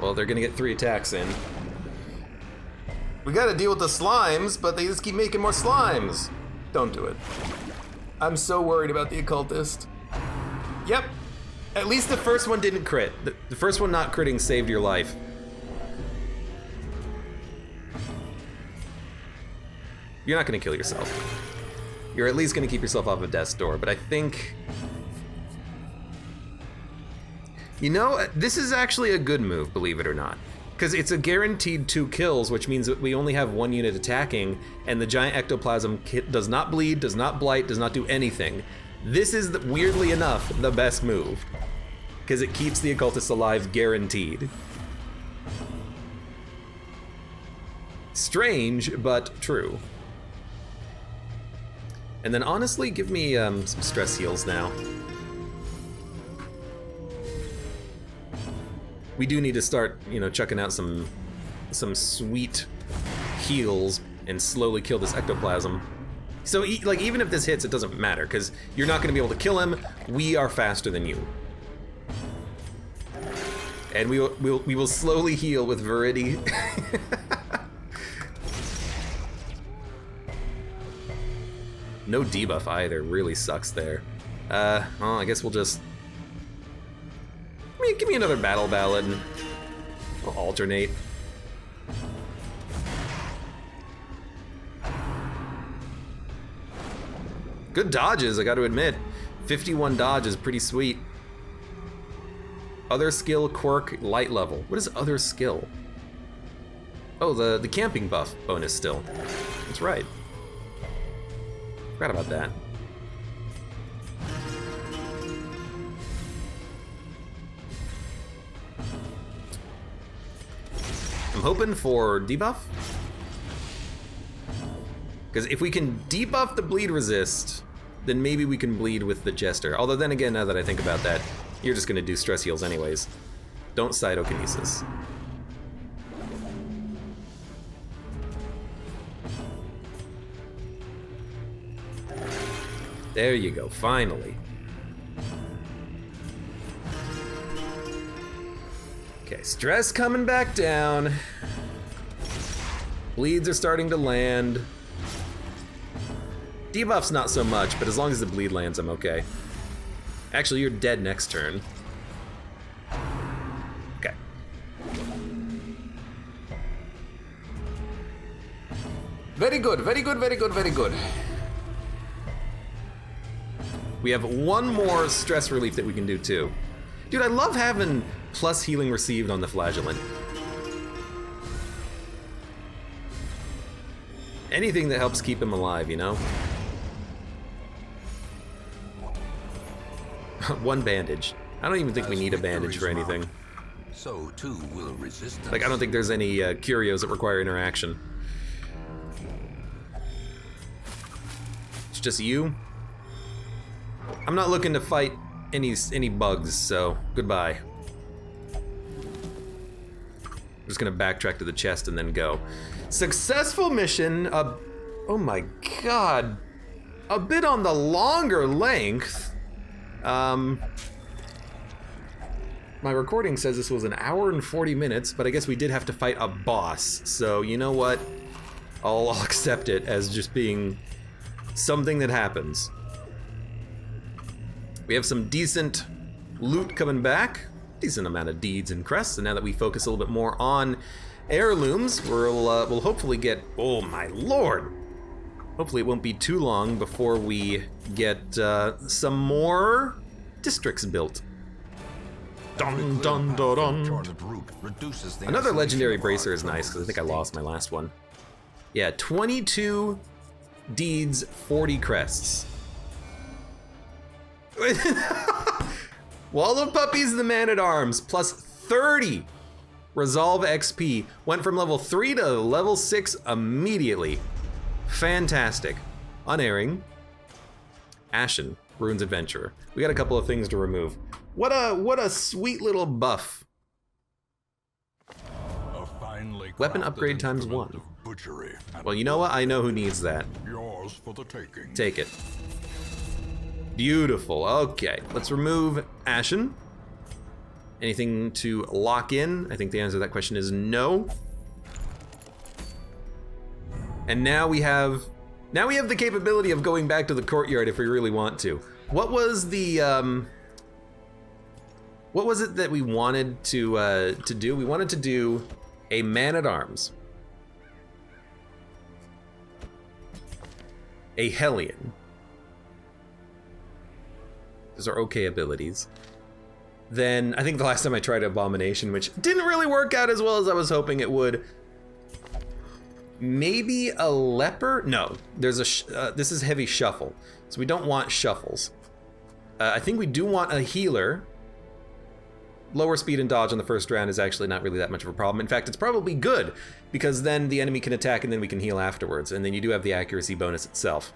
Well, they're gonna get 3 attacks in. We gotta deal with the slimes, but they just keep making more slimes. Don't do it. I'm so worried about the occultist. Yep. At least the first one didn't crit. The first one not critting saved your life. You're not gonna kill yourself. You're at least gonna keep yourself off of death's door, but I think... You know, this is actually a good move, believe it or not. Because it's a guaranteed 2 kills, which means that we only have 1 unit attacking, and the giant ectoplasm does not bleed, does not blight, does not do anything. This is, weirdly enough, the best move. Because it keeps the occultist alive, guaranteed. Strange, but true. And then honestly, give me some stress heals now. We do need to start, you know, chucking out some sweet heals and slowly kill this ectoplasm. So, like, even if this hits, it doesn't matter, because you're not going to be able to kill him. We are faster than you. And we will slowly heal with Viridi. No debuff either, really sucks there. Well, I guess we'll just... Give me another battle ballad and we'll alternate. Good dodges, I gotta admit. 51 dodge is pretty sweet. Other skill, quirk, light level. What is other skill? Oh, the camping buff bonus still. That's right. Forgot about that. I'm hoping for debuff. Because if we can debuff the bleed resist, then maybe we can bleed with the Jester. Although then again, now that I think about that, you're just gonna do stress heals anyways. Don't cytokinesis. There you go, finally. Okay, stress coming back down. Bleeds are starting to land. Debuff's not so much, but as long as the bleed lands, I'm okay. Actually, you're dead next turn. Okay. Very good, very good, very good, very good. We have one more stress relief that we can do too. Dude, I love having plus healing received on the flagellant. Anything that helps keep him alive, you know? One bandage. I don't even think we need a bandage for anything. So too will resistance. Like, I don't think there's any curios that require interaction. It's just you. I'm not looking to fight any bugs, so goodbye. I'm just gonna backtrack to the chest and then go. Successful mission. Oh my god. A bit on the longer length. My recording says this was 1 hour and 40 minutes, but I guess we did have to fight a boss. So you know what? I'll accept it as just being something that happens. We have some decent loot coming back. Decent amount of deeds and crests, and now that we focus a little bit more on heirlooms, we'll hopefully get, oh my lord! Hopefully it won't be too long before we get some more districts built. Dun dun dun dun. Another legendary bracer is nice, because I think I lost my last one. Yeah, 22 deeds, 40 crests. Wall of Puppies, the Man-at-Arms, plus 30 Resolve XP. Went from level 3 to level 6 immediately. Fantastic. Unerring. Ashen, Rune's Adventurer. We got a couple of things to remove. What a sweet little buff. Weapon upgrade times 1. Well, you know what? I know who needs that. Yours for the taking. Take it. Beautiful. Okay, let's remove Ashen. Anything to lock in? I think the answer to that question is no. And now we have the capability of going back to the courtyard if we really want to. What was the what was it that we wanted to do? We wanted to do a Man-at-Arms, a Hellion. Those are okay abilities. Then, I think the last time I tried Abomination, which didn't really work out as well as I was hoping it would. Maybe a Leper? No, there's a, this is Heavy Shuffle, so we don't want shuffles. I think we do want a healer. Lower speed and dodge on the first round is actually not really that much of a problem. In fact, it's probably good, because then the enemy can attack and then we can heal afterwards, and then you do have the accuracy bonus itself.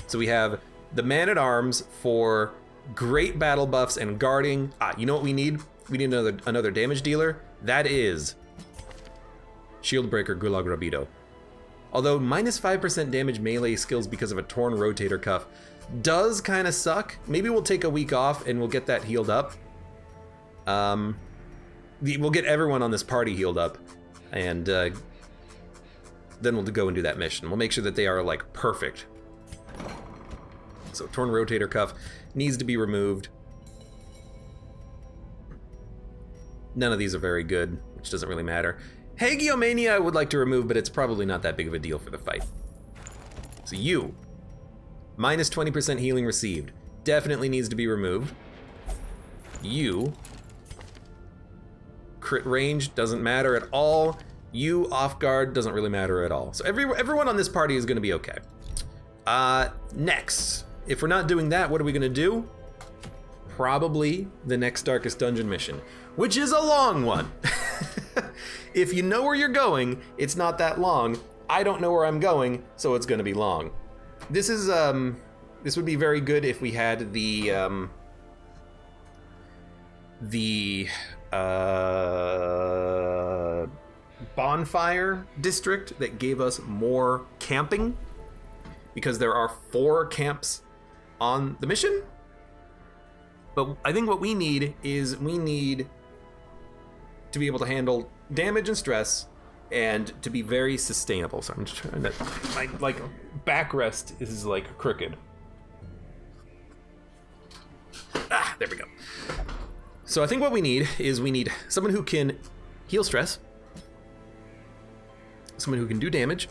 So we have the Man-at-Arms for great battle buffs and guarding. You know what we need? We need another damage dealer. That is Shieldbreaker Gulag Rabido. Although minus 5% damage melee skills because of a torn rotator cuff does kind of suck. Maybe we'll take a week off and we'll get that healed up. We'll get everyone on this party healed up, and then we'll go and do that mission. We'll make sure that they are like perfect. So torn rotator cuff needs to be removed. None of these are very good, which doesn't really matter. Hagiomania I would like to remove, but it's probably not that big of a deal for the fight. So you, minus 20% healing received, definitely needs to be removed. You, crit range doesn't matter at all. You, off guard, doesn't really matter at all. So everyone on this party is gonna be okay. Next, if we're not doing that, what are we gonna do? Probably the next Darkest Dungeon mission, which is a long one. If you know where you're going, it's not that long. I don't know where I'm going, so it's gonna be long. This is, this would be very good if we had the bonfire district that gave us more camping, because there are 4 camps on the mission. But I think what we need is we need to be able to handle damage and stress and to be very sustainable. So I'm just trying to, my backrest is like crooked. There we go. So I think what we need is we need someone who can heal stress, someone who can do damage,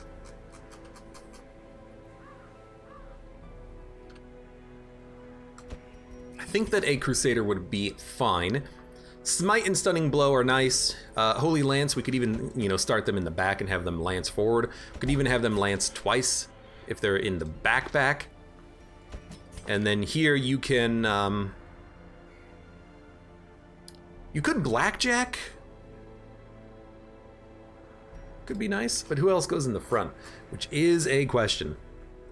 think that a Crusader would be fine. Smite and Stunning Blow are nice. Holy Lance, we could even, start them in the back and have them lance forward. We could even have them lance twice if they're in the back. And then here you can, you could Blackjack. Could be nice, but who else goes in the front? Which is a question.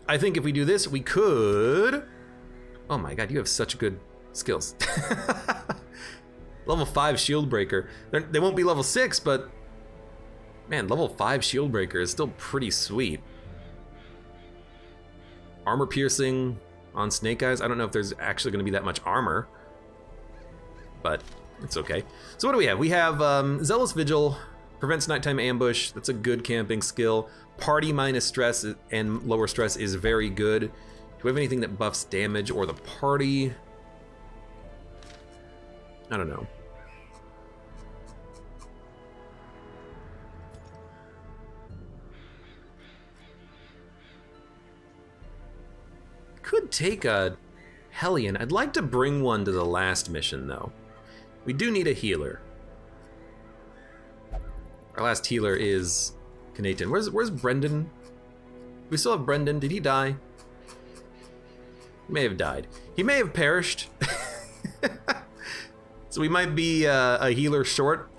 I think if we do this, we could... Oh my god, you have such good skills. Level 5 Shield Breaker. They won't be level 6, but... Man, level 5 Shield Breaker is still pretty sweet. Armor Piercing on Snake Eyes. I don't know if there's actually going to be that much armor. But it's okay. So what do we have? We have Zealous Vigil. Prevents nighttime ambush. That's a good camping skill. Party minus stress and lower stress is very good. Do we have anything that buffs damage or the party? I don't know. Could take a Hellion. I'd like to bring one to the last mission though. We do need a healer. Our last healer is Kanatan. Where's Brendan? We still have Brendan. Did he die? He may have died. He may have perished. So we might be a healer short.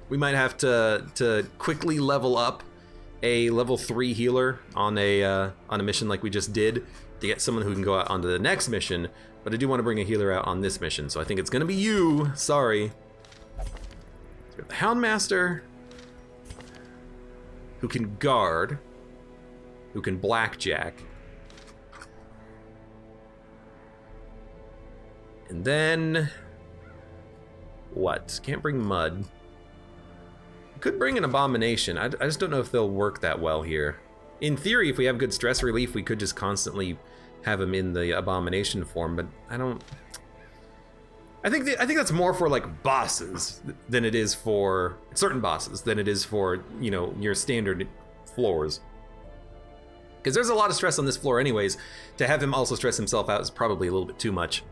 We might have to quickly level up a level 3 healer on a mission like we just did to get someone who can go out onto the next mission. But I do want to bring a healer out on this mission, so I think it's gonna be you. Sorry. We have the Houndmaster, who can guard, who can blackjack, and then what? Can't bring mud. Could bring an abomination. I just don't know if they'll work that well here. In theory, if we have good stress relief, we could just constantly have him in the abomination form, but I don't. I think that's more for like bosses than it is for certain bosses than it is for, your standard floors. Because there's a lot of stress on this floor anyways. To have him also stress himself out is probably a little bit too much.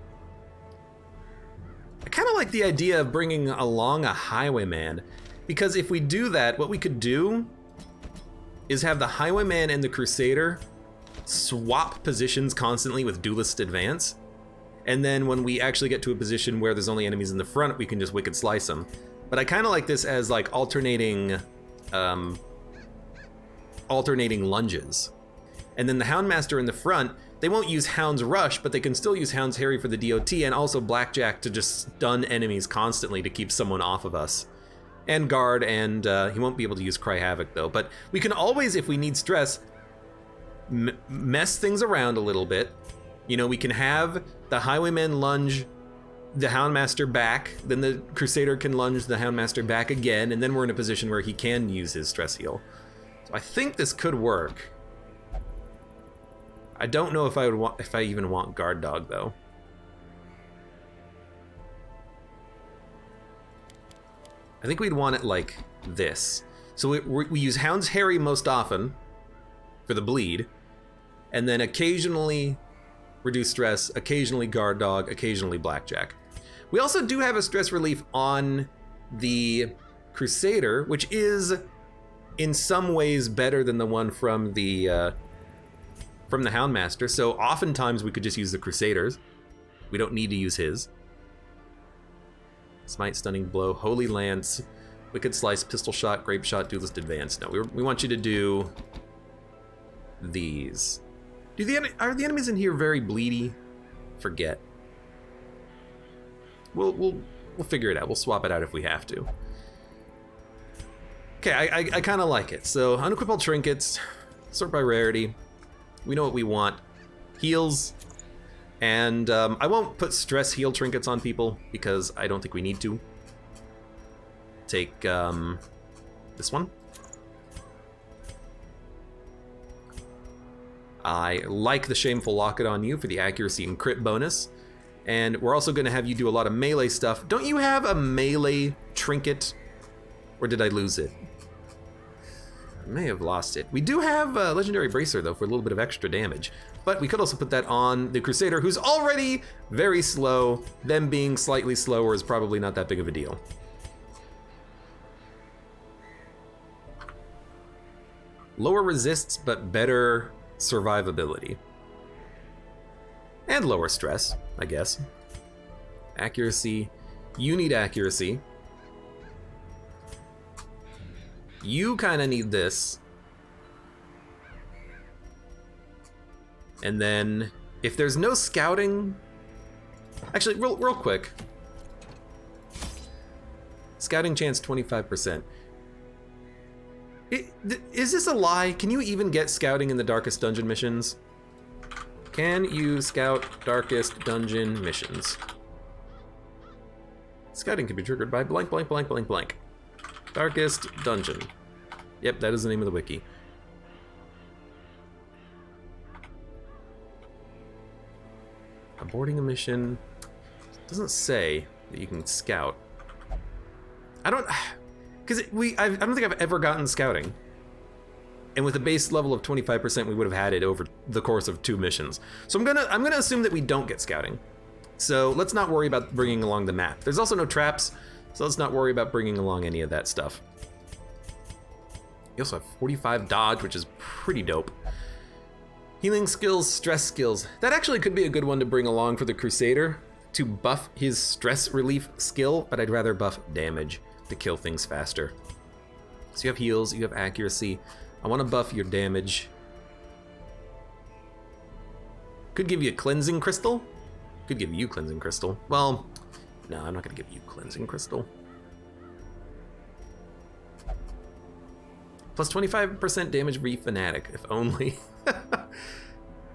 I kind of like the idea of bringing along a highwayman, because if we do that, what we could do is have the highwayman and the crusader swap positions constantly with duelist advance. And then when we actually get to a position where there's only enemies in the front, we can just wicked slice them. But I kind of like this as like alternating lunges. And then the Houndmaster in the front, they won't use Hound's Rush, but they can still use Hound's Harry for the DOT and also Blackjack to just stun enemies constantly to keep someone off of us. And Guard, and he won't be able to use Cry Havoc though. But we can always, if we need stress, mess things around a little bit. We can have the Highwayman lunge the Houndmaster back, then the Crusader can lunge the Houndmaster back again, and then we're in a position where he can use his stress heal. So I think this could work. I don't know if I even want Guard Dog though. I think we'd want it like this. So we use Hound's Harry most often for the bleed, and then occasionally reduce stress, occasionally Guard Dog, occasionally Blackjack. We also do have a stress relief on the Crusader, which is in some ways better than the one from the Houndmaster. So oftentimes we could just use the Crusaders. We don't need to use his. Smite, Stunning Blow, Holy Lance, Wicked Slice, Pistol Shot, Grape Shot, Duelist Advance. No, we want you to do these. Are the enemies in here very bleedy? Forget. We'll figure it out. We'll swap it out if we have to. Okay, I kind of like it. So unequip all trinkets, sort by rarity. We know what we want. Heals, and I won't put stress heal trinkets on people because I don't think we need to. Take this one. I like the Shameful Locket on you for the accuracy and crit bonus. And we're also going to have you do a lot of melee stuff. Don't you have a melee trinket? Or did I lose it? I may have lost it. We do have a Legendary Bracer, though, for a little bit of extra damage. But we could also put that on the Crusader, who's already very slow. Them being slightly slower is probably not that big of a deal. Lower resists, but better survivability. And lower stress, I guess. Accuracy. You need accuracy. You kind of need this. And then, if there's no scouting... Actually, real quick. Scouting chance 25%. Is this a lie? Can you even get scouting in the Darkest Dungeon missions? Can you scout Darkest Dungeon missions? Scouting can be triggered by blank, blank, blank, blank, blank. Darkest Dungeon. Yep, that is the name of the wiki. Aborting a mission. Doesn't say that you can scout. I don't think I've ever gotten scouting. And with a base level of 25%, we would have had it over the course of 2 missions. So I'm gonna assume that we don't get scouting. So let's not worry about bringing along the map. There's also no traps, so let's not worry about bringing along any of that stuff. You also have 45 dodge, which is pretty dope. Healing skills, stress skills. That actually could be a good one to bring along for the Crusader to buff his stress relief skill, but I'd rather buff damage to kill things faster. So you have heals, you have accuracy. I want to buff your damage. Could give you a cleansing crystal. Could give you cleansing crystal. Well, no, I'm not going to give you cleansing crystal. Plus 25% damage re Fanatic, if only.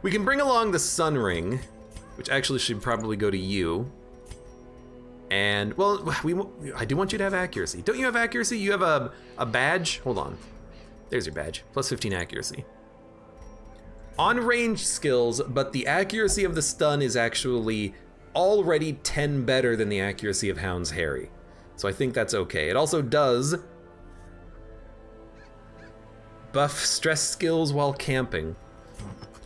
We can bring along the Sun Ring, which actually should probably go to you. And, well, I do want you to have accuracy. Don't you have accuracy? You have a badge? Hold on. There's your badge. Plus 15 accuracy. On range skills, but the accuracy of the stun is actually already 10 better than the accuracy of Hound's Harry. So I think that's okay. It also does buff stress skills while camping.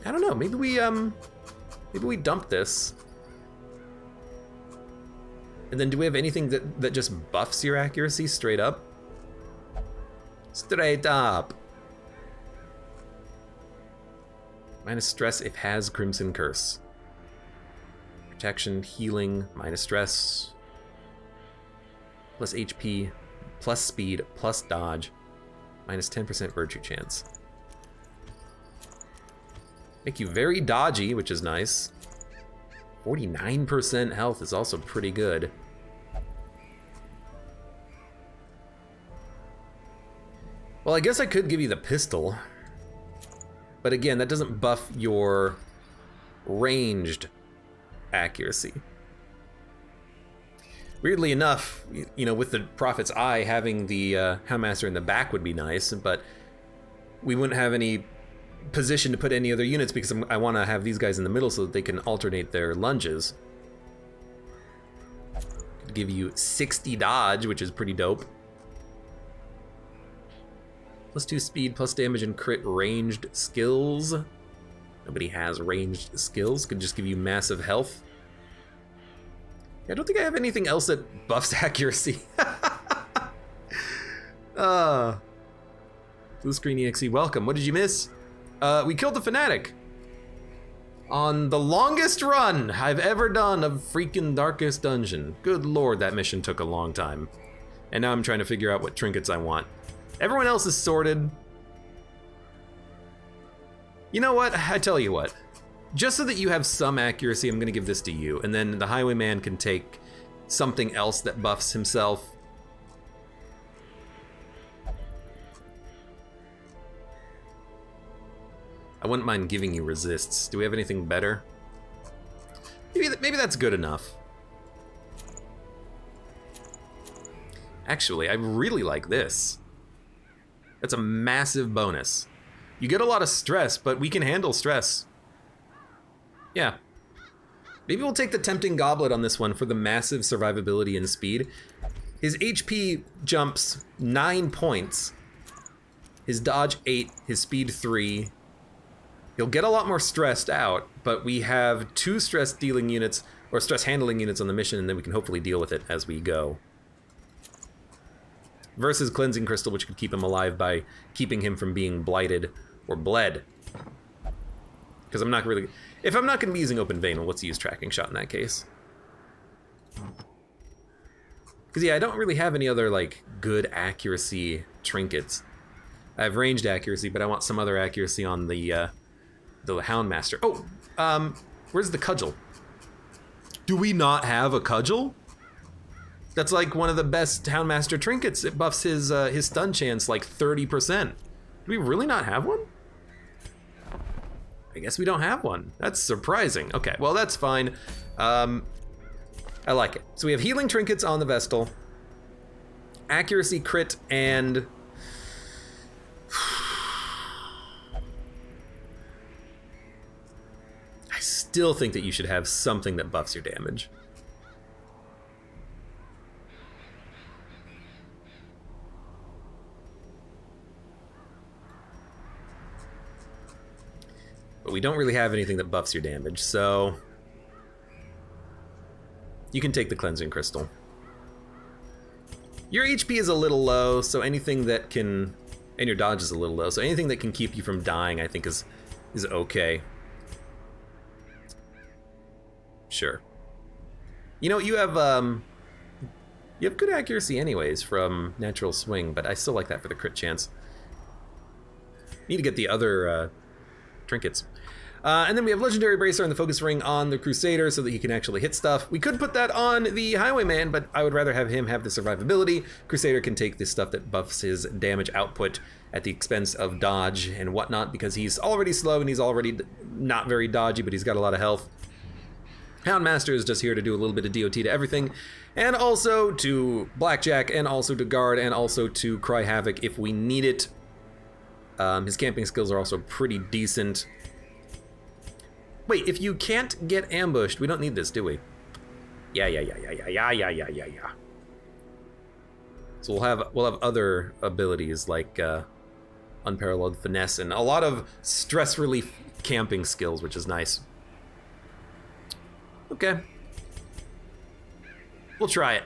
I don't know, maybe we dump this. And then do we have anything that just buffs your accuracy straight up? Straight up. Minus stress if has Crimson Curse. Protection, healing, minus stress. Plus HP, plus speed, plus dodge. Minus 10% virtue chance. Make you very dodgy, which is nice. 49% health is also pretty good. Well, I guess I could give you the pistol. But again, that doesn't buff your ranged accuracy. Weirdly enough, you know, with the Prophet's Eye, having the Houndmaster in the back would be nice, but we wouldn't have any position to put any other units because I want to have these guys in the middle so that they can alternate their lunges. Could give you 60 dodge, which is pretty dope. Plus 2 speed, plus damage and crit ranged skills. Nobody has ranged skills. Could just give you massive health. I don't think I have anything else that buffs accuracy. Blue Screen EXE, welcome. What did you miss? We killed the Fanatic. On the longest run I've ever done of freaking Darkest Dungeon. Good lord, that mission took a long time. And now I'm trying to figure out what trinkets I want. Everyone else is sorted. You know what? I tell you what. Just so that you have some accuracy, I'm gonna give this to you. And then the Highwayman can take something else that buffs himself. I wouldn't mind giving you resists. Do we have anything better? Maybe that's good enough. Actually, I really like this. That's a massive bonus. You get a lot of stress, but we can handle stress. Yeah. Maybe we'll take the Tempting Goblet on this one for the massive survivability and speed. His HP jumps 9 points. His dodge 8, his speed 3. He'll get a lot more stressed out, but we have 2 stress dealing units, or stress handling units on the mission, and then we can hopefully deal with it as we go. Versus Cleansing Crystal, which could keep him alive by keeping him from being blighted or bled. Because I'm not really... If I'm not going to be using Open Vein, well, let's use Tracking Shot in that case. Because, yeah, I don't really have any other, like, good accuracy trinkets. I have ranged accuracy, but I want some other accuracy on the Houndmaster. Oh, where's the Cudgel? Do we not have a Cudgel? That's like one of the best Houndmaster trinkets. It buffs his stun chance like 30%. Do we really not have one? I guess we don't have one. That's surprising. Okay, well that's fine. I like it. So we have healing trinkets on the Vestal, accuracy crit, and I still think that you should have something that buffs your damage. But we don't really have anything that buffs your damage, so you can take the Cleansing Crystal. Your HP is a little low, so anything that can... And your dodge is a little low, so anything that can keep you from dying, I think is okay. Sure. You know, you have good accuracy anyways from Natural Swing, but I still like that for the crit chance. Need to get the other trinkets. And then we have Legendary Bracer and the Focus Ring on the Crusader so that he can actually hit stuff. We could put that on the Highwayman, but I would rather have him have the survivability. Crusader can take this stuff that buffs his damage output at the expense of dodge and whatnot, because he's already slow and he's already not very dodgy, but he's got a lot of health. Houndmaster is just here to do a little bit of DOT to everything, and also to Blackjack, and also to guard, and also to cry havoc if we need it. His camping skills are also pretty decent. Wait, if you can't get ambushed, we don't need this, do we? Yeah. So we'll have other abilities like Unparalleled Finesse and a lot of stress relief camping skills, which is nice. Okay. We'll try it.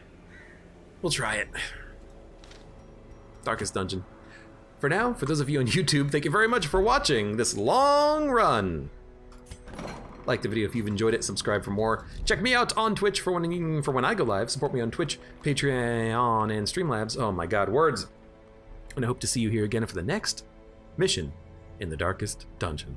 Darkest Dungeon. For now, for those of you on YouTube, thank you very much for watching this long run. Like the video if you've enjoyed it, subscribe for more. Check me out on Twitch for when I go live. Support me on Twitch, Patreon, and Streamlabs. Oh my god, words. And I hope to see you here again for the next mission in the Darkest Dungeon.